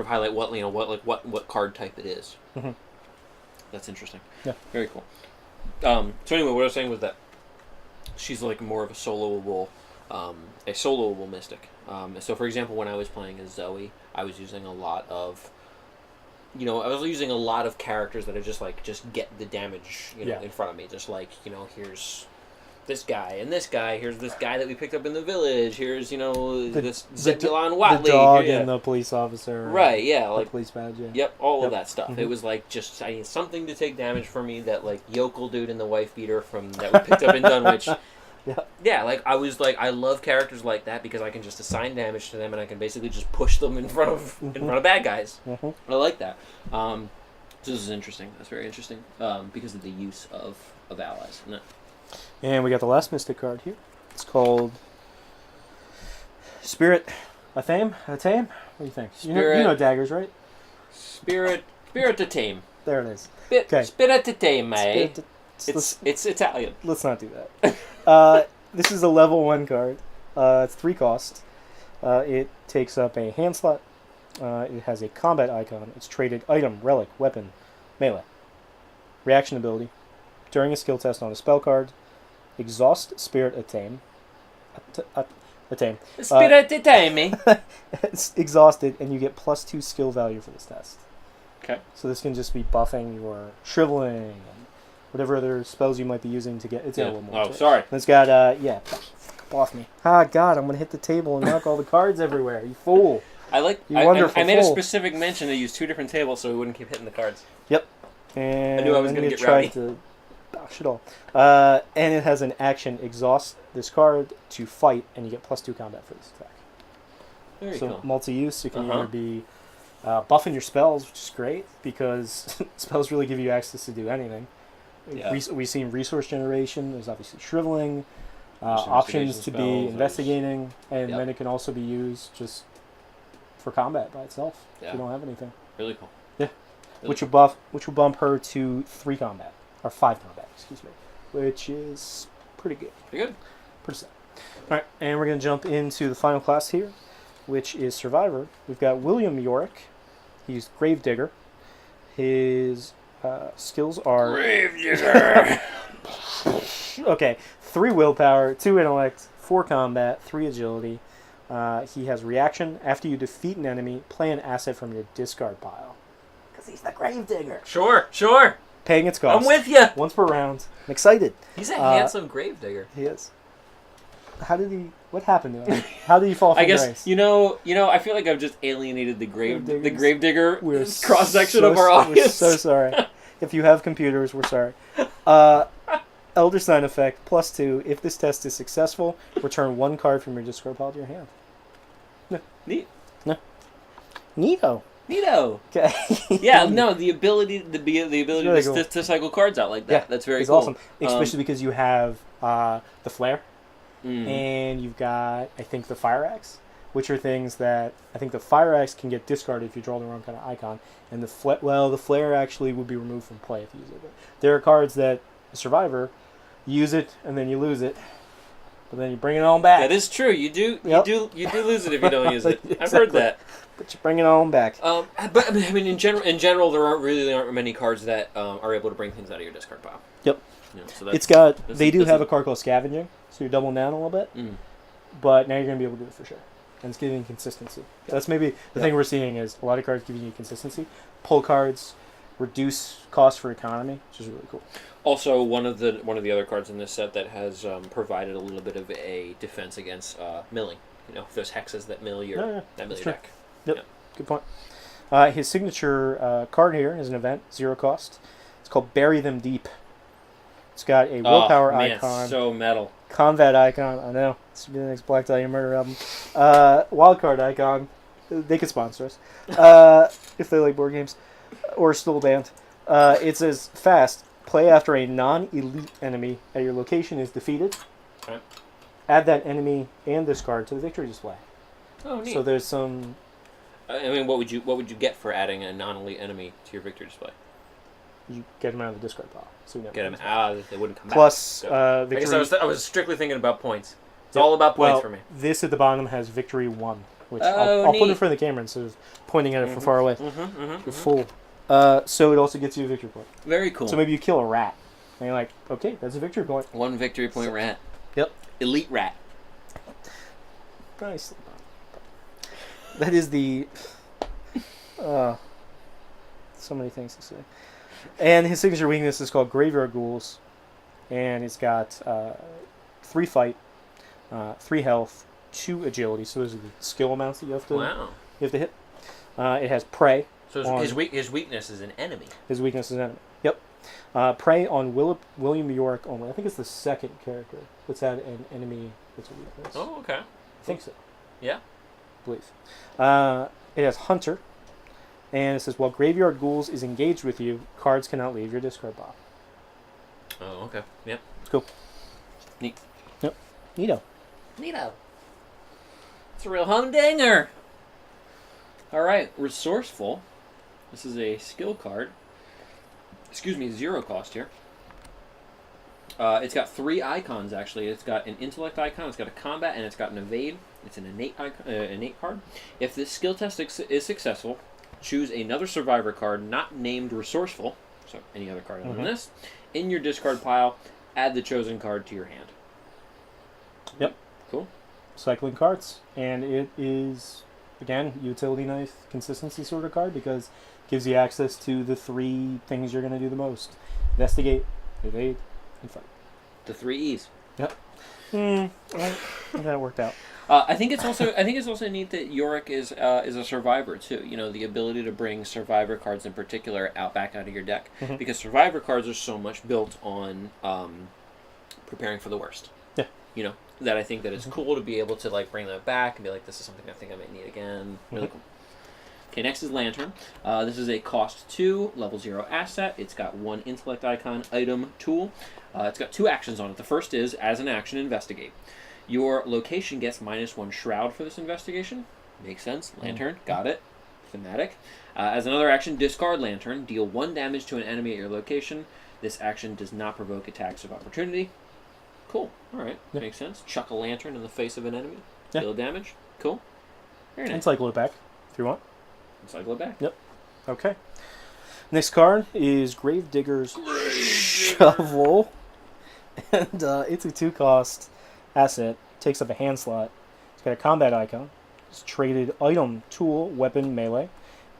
of highlight what card type it is. Mm-hmm. That's interesting. Yeah. Very cool. So anyway, what I was saying was that she's like more of a soloable mystic. So for example, when I was playing as Zoe, I was using a lot of characters that are just get the damage, in front of me. Just like, here's this guy and this guy. Here's this guy that we picked up in the village. Here's, this Zebulon Watley. The dog and the police officer. Right, yeah. The police badge, yeah. Yep, all of that stuff. Mm-hmm. It was like just I need something to take damage for me that like yokel dude and the wife beater that we picked up in Dunwich. Yeah, I love characters like that because I can just assign damage to them and I can basically just push them in front of bad guys. Mm-hmm. I like that. So this is interesting. That's very interesting because of the use of allies. No. And we got the last mystic card here. It's called Spirit Athame? What do you think? You know daggers, right? Spirit to tame. There it is. Okay. Spirit to tame, mate. It's Italian. Let's not do that. This is a level 1 card. It's 3 cost. It takes up a hand slot. It has a combat icon. It's traded item, relic, weapon, melee. Reaction ability. During a skill test on a spell card, exhaust Spirit Attain. Spirit Attain. It's exhausted, and you get +2 skill value for this test. Okay. So this can just be buffing your shriveling and whatever other spells you might be using to get. It's got a little more. Oh, sorry. And it's got fuck off me. Ah, God, I'm gonna hit the table and knock all the cards everywhere. You fool. I like. You I wonderful made a fool. specific mention to use 2 different tables so we wouldn't keep hitting the cards. Yep. And I knew I was then gonna you get tried rowdy. to bash it all. And it has an action: exhaust this card to fight, and you get +2 combat for this attack. Very So cool. multi-use. You can Uh-huh. either be buffing your spells, which is great because spells really give you access to do anything. Yeah. We've seen resource generation. There's obviously shriveling. There's Options to investigation be spells, there's- investigating, and Yep. then it can also be used just for combat by itself if Yeah. you don't have anything. Really cool. Yeah. Really Which will bump her to 3 combat or 5 combat, excuse me, which is pretty good. Pretty good. Pretty sad. All right, and we're gonna jump into the final class here, which is Survivor. We've got William Yorick. He's Gravedigger. His skills are Gravedigger. okay. 3 willpower, 2 intellect, 4 combat, 3 agility. He has reaction. After you defeat an enemy, play an asset from your discard pile. Because he's the Gravedigger. Sure. Paying its cost. I'm with you. Once per round. I'm excited. He's a handsome gravedigger. He is. What happened to him? How did he fall from I guess grace? you know. I feel like I've just alienated the gravedigger We're cross section so- of our audience. We're so sorry. If you have computers, we're sorry. Elder Sign effect, +2. If this test is successful, return 1 card from your discard pile to your hand. Neat. Neato. Neato. Okay. Yeah. No. The ability really cool. to cycle cards out like that. Yeah, That's very it's cool. awesome. Especially because you have the flare, Mm. and you've got, I think, the fire axe, which are things that I think the fire axe can get discarded if you draw the wrong kind of icon, and the flare actually would be removed from play if you use it. But there are cards that a survivor you use it and then you lose it, but then you bring it on back. That is true. You do. Yep. You do lose it if you don't use it. I've Exactly. heard that. But you bring it on back. But I mean, in general, there aren't many cards that are able to bring things out of your discard pile. Yep. You know, so that's, It's got. that's- They do that's have a card called Scavenging, so you're doubling down a little bit. Mm. But now you're going to be able to do it for sure. And it's giving you consistency. That's maybe the Yeah. thing we're seeing is a lot of cards giving you consistency. Pull cards, reduce cost for economy, which is really cool. Also, one of the other cards in this set that has provided a little bit of a defense against milling. You know, if there's hexes that mill your Yeah, that mill that's your true. deck. Yep, Yeah. good point. His signature card here is an event, 0 cost. It's called Bury Them Deep. It's got a willpower man, icon, so metal. combat icon. I know, this would be the next Black Dahlia Murder album. Wildcard icon. They could sponsor us if they like board games or Stool Band. It says fast. Play after a non-elite enemy at your location is defeated. Okay. Add that enemy and this card to the victory display. Oh, neat. So there's some. I mean, what would you get for adding a non-elite enemy to your victory display? You get them out of the discard pile. So you never Get them lose out. They wouldn't come Plus, back. So, victory. I guess I was strictly thinking about points. It's Yep. all about points well, for me. this at the bottom has victory 1, which Oh, I'll put in neat. front of the camera instead of pointing at it from far away. Mm-hmm. You're full. So it also gets you a victory point. Very cool. So maybe you kill a rat, and you're like, okay, that's a victory point. 1 victory point rat. Yep. Elite rat. Nicely done. That is the. So many things to say. And his signature weakness is called Graveyard Ghouls, and it's got 3 fight, 3 health, 2 agility. So those are the skill amounts that you have to hit. It has prey. So on- his weakness is an enemy. His weakness is enemy. Yep. Prey on William York only. I think it's the second character that's had an enemy that's a weakness. Oh, okay. I think so. Yeah. I believe. It has Hunter, and it says while Graveyard Ghouls is engaged with you, cards cannot leave your discard pile. Oh, okay. Yep. Cool. Neat. Yep. Neato. Neato. It's a real humdinger. All right, resourceful. This is a skill card. Excuse me, 0 cost here. It's got 3 icons actually. It's got an intellect icon, it's got a combat, and it's got an evade. It's an innate icon, innate card. If this skill test is successful, choose another survivor card not named resourceful, so any other card other than this, in your discard pile. Add the chosen card to your hand. Yep. Cool. Cycling cards, and it is again utility knife consistency sort of card because it gives you access to the 3 things you're going to do the most: investigate, evade, and fight. The 3 E's. Yep. That worked out. I think it's also neat that Yorick is a survivor too. You know, the ability to bring survivor cards in particular back out of your deck, because survivor cards are so much built on preparing for the worst. Yeah. You know, that I think that it's cool to be able to like bring that back and be like, this is something I think I might need again. Really cool. Okay, next is Lantern. This is a cost 2, level 0 asset. It's got 1 intellect icon, item, tool. It's got 2 actions on it. The first is, as an action, investigate. Your location gets -1 shroud for this investigation. Makes sense. Lantern, got it. Thematic. As another action, discard Lantern. Deal 1 damage to an enemy at your location. This action does not provoke attacks of opportunity. Cool. Alright, makes sense. Chuck a Lantern in the face of an enemy. Deal damage. Cool. Very nice. And cycle it back if you want. Cycle it back. Yep. Okay. Next card is Gravedigger's Shovel. And it's a 2-cost asset. Takes up a hand slot. It's got a combat icon. It's traded item, tool, weapon, melee.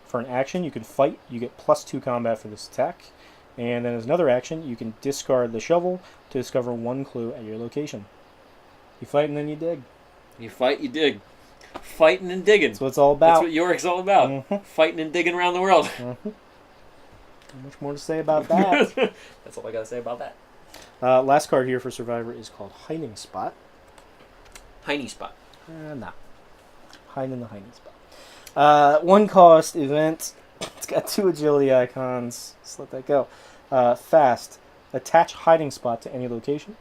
For an action, you can fight. You get +2 combat for this attack. And then as another action, you can discard the shovel to discover 1 clue at your location. You fight and then you dig. You fight, you dig. Fighting and digging. That's what it's all about. That's what Yorick's all about. Fighting and digging around the world. Not much more to say about that. That's all I gotta say about that. Last card here for Survivor is called Hiding Spot. Heiny Spot. Nah. Hide in the hiding spot. 1-cost event. It's got 2 agility icons. Just let that go. Fast. Attach Hiding Spot to any location.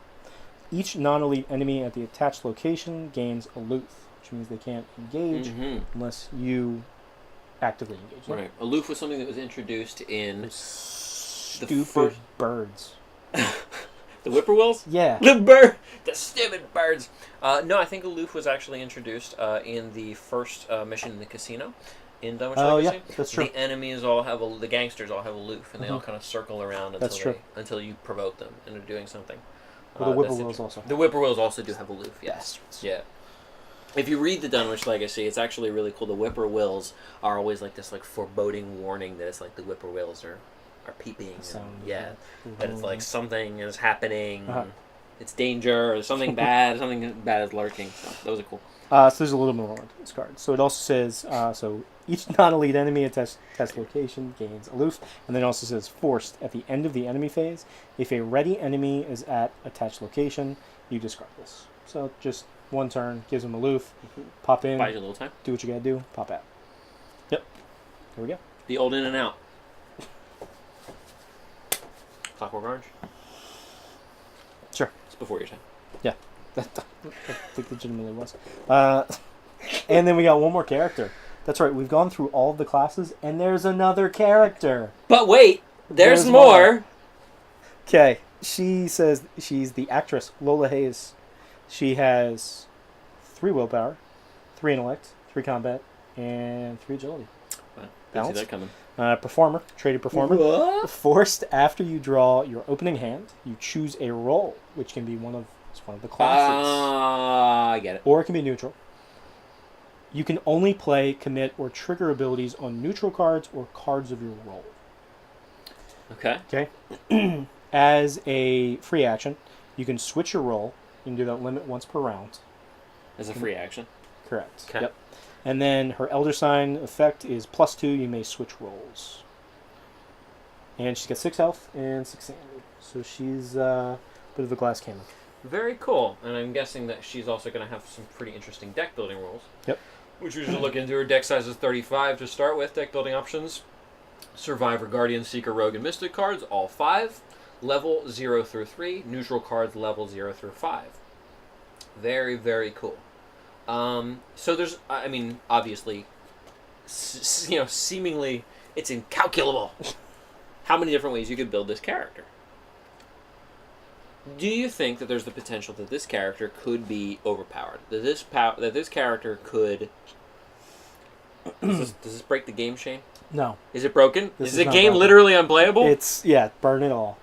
Each non-elite enemy at the attached location gains aloof, which means they can't engage unless you actively engage them. Right. Aloof was something that was introduced in Stupid birds. The whippoorwills? Yeah. The stupid birds. No, I think aloof was actually introduced in the first mission in the casino in Dunwich Legacy. Yeah, that's true. The enemies all have the gangsters all have aloof, and they all kind of circle around until you provoke them into doing something. Well, the whippoorwills also. The whippoorwills also do have aloof. Yes. Bastards. Yeah. If you read the Dunwich Legacy, it's actually really cool. The whippoorwills are always like this, like foreboding warning that it's like the whippoorwills are peeping. That it's like something is happening. It's danger, or something bad. Something bad is lurking. So those are cool. So there's a little more on this card. So it also says, so each non-elite enemy at test location gains aloof, and then it also says forced. At the end of the enemy phase, if a ready enemy is at attached location, you discard this. So just 1 turn, gives them aloof, pop in, buys you a little time. Do what you gotta do, pop out. Yep. There we go. The old in and out. Clockwork Orange. Sure. It's before your time. Yeah. I think legitimately was. And then we got one more character. That's right, we've gone through all of the classes, and there's another character. But wait, there's more. Okay, she says she's the actress Lola Hayes. She has 3 willpower, 3 intellect, 3 combat, and 3 agility. Wow, didn't see that coming. Performer, traded performer. What? Forced after you draw your opening hand, you choose a role, which can be one of the classes. I get it. Or it can be neutral. You can only play, commit, or trigger abilities on neutral cards or cards of your role. Okay. As a free action, you can switch your role. You can do that limit once per round. As a free action. Correct. Okay. Yep. And then her Elder Sign effect is +2. You may switch roles. And she's got 6 health and 6 sanity. So she's a bit of a glass cannon. Very cool. And I'm guessing that she's also going to have some pretty interesting deck building rules. Yep. Which we should look into. Her deck size is 35 to start with. Deck building options. Survivor, Guardian, Seeker, Rogue, and Mystic cards, all 5. Level 0 through 3. Neutral cards, level 0 through 5. Very, very cool. So there's, I mean, obviously, seemingly, it's incalculable how many different ways you could build this character. Do you think that there's the potential that this character could be overpowered? That this character could... Does this break the game, Shane? No. Is it broken? This is the not game broken. literally unplayable? Burn it all.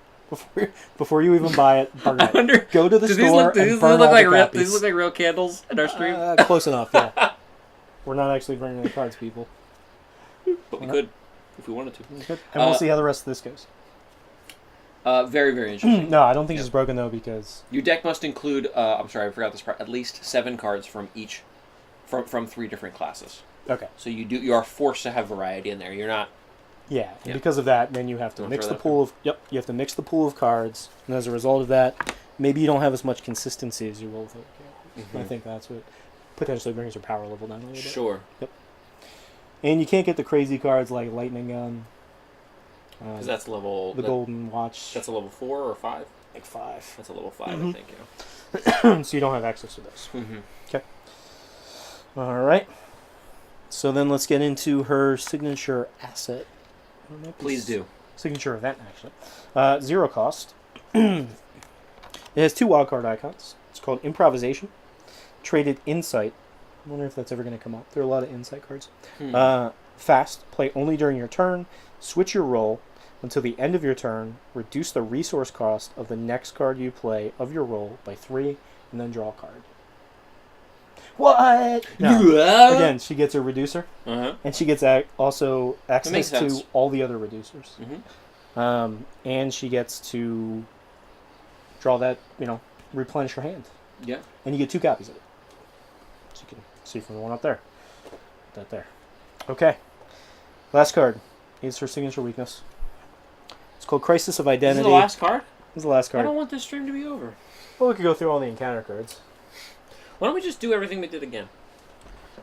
Before you even buy it, burn it. Go to the store these and burn look all like the real, copies. These look like real candles in our stream? Close enough, yeah. We're not actually burning any cards, people. But we could, if we wanted to. We could. And we'll see how the rest of this goes. Very, very interesting. No, I don't think Yeah. she's broken though because Your deck must include, I'm sorry, I forgot this part, at least 7 cards from each, from 3 different classes. okay. So you are forced to have variety in there. You're not. Yeah, and Yeah. because of that, then you have to Wanna mix throw the that pool of you have to mix the pool of cards, and as a result of that, maybe you don't have as much consistency as you will with other characters. I think that's what potentially brings your power level down a little bit. Sure. And you can't get the crazy cards like Lightning Gun, Because that's level. the Golden Watch, That's a level 4 or 5. like 5. That's a level 5, I think. Yeah. So you don't have access to those. Mm-hmm. All right. So then let's get into her signature asset. Please do. Signature event, actually. 0 cost. It has 2 wildcard icons. It's called Improvisation. Traded Insight. I wonder if that's ever going to come up. There are a lot of Insight cards. Fast. Play only during your turn. Switch your role until the end of your turn. Reduce the resource cost of the next card you play of your role by 3, and then draw a card. What? No. Again, she gets a reducer, and she gets also access makes to sense. all the other reducers. Mm-hmm. And she gets to draw that, replenish her hand. Yeah. And you get 2 copies of it. So you can see from the one up there. Put that there. Okay. Last card is her signature weakness. It's called Crisis of This Identity. is the last card? This is the last I card. don't want this stream to be over. Well, we could go through all the encounter cards. Why don't we just do everything we did again?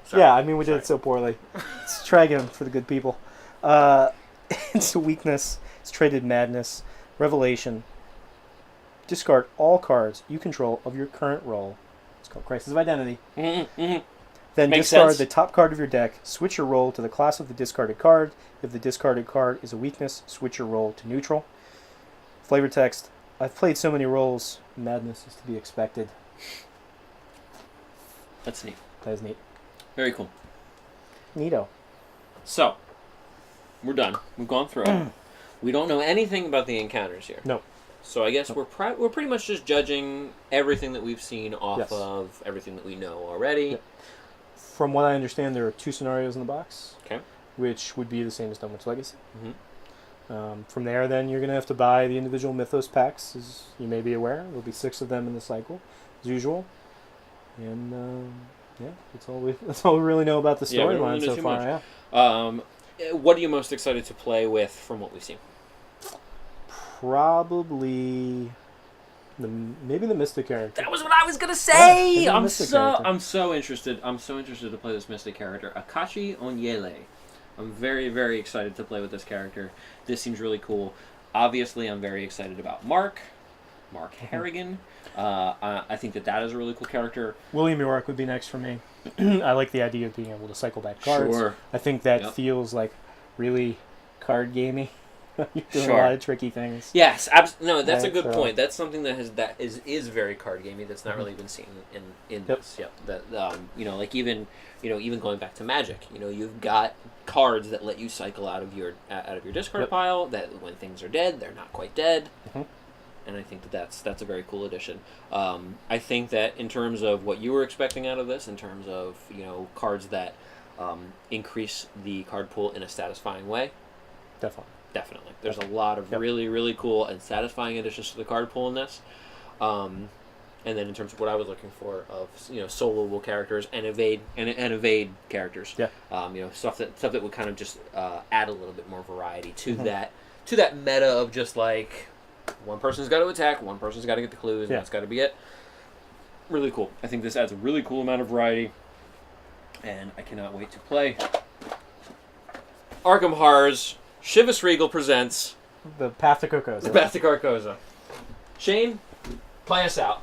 Sorry. Yeah, I mean, we did it so poorly. Let's try again for the good people. It's a weakness. It's Traded Madness. Revelation. Discard all cards you control of your current role. It's called Crisis of Identity. Mm-hmm. Mm-hmm. Then Makes discard sense. the top card of your deck. Switch your role to the class of the discarded card. If the discarded card is a weakness, switch your role to neutral. Flavor text. I've played so many roles. Madness is to be expected. That's neat. That is neat. Very cool. Neato. So, we're done. We've gone through it. We don't know anything about the encounters here. No. So I guess we're pretty much just judging everything that we've seen off Yes. of everything that we know already. Yep. From what I understand, there are 2 scenarios in the box. Okay. Which would be the same as Dunwich Legacy. Mm-hmm. From there, then, you're going to have to buy the individual Mythos packs, as you may be aware. There'll be 6 of them in the cycle, as usual. And, that's all we really know about the Yeah, we don't storyline really know so too far. much. Yeah. What are you most excited to play with from what we've seen? Probably maybe the Mystic character. That was what I was gonna say. Yeah, I'm Mystic character. so interested. I'm so interested to play this Mystic character, Akachi Onyele. I'm very, very excited to play with this character. This seems really cool. Obviously, I'm very excited about Mark Harrigan. I think that is a really cool character. William York would be next for me. I like the idea of being able to cycle back cards. Sure. I think that Yep. feels like really card gamey. You're doing Sure. a lot of tricky things. Yes, no, that's a Right, good so- point. That's something that is very card gamey. That's not really been seen in Yep. this. Yep. That like even going back to Magic. You've got cards that let you cycle out of your discard Yep. pile. That when things are dead, they're not quite dead. Mhm. And I think that's a very cool addition. I think that in terms of what you were expecting out of this, in terms of cards that increase the card pool in a satisfying way. Definitely. There's a lot of Yep. really, really cool and satisfying additions to the card pool in this. And then in terms of what I was looking for of soloable characters and evade characters. Yeah. Stuff that would kind of just add a little bit more variety to that meta of just like one person's got to attack, one person's got to get the clues, and Yeah. that's got to be it. Really cool. I think this adds a really cool amount of variety, and I cannot wait to play. Arkham Horrors. Chivas Regal presents The Path to Carcosa. The Path to Carcosa. Shane, play us out.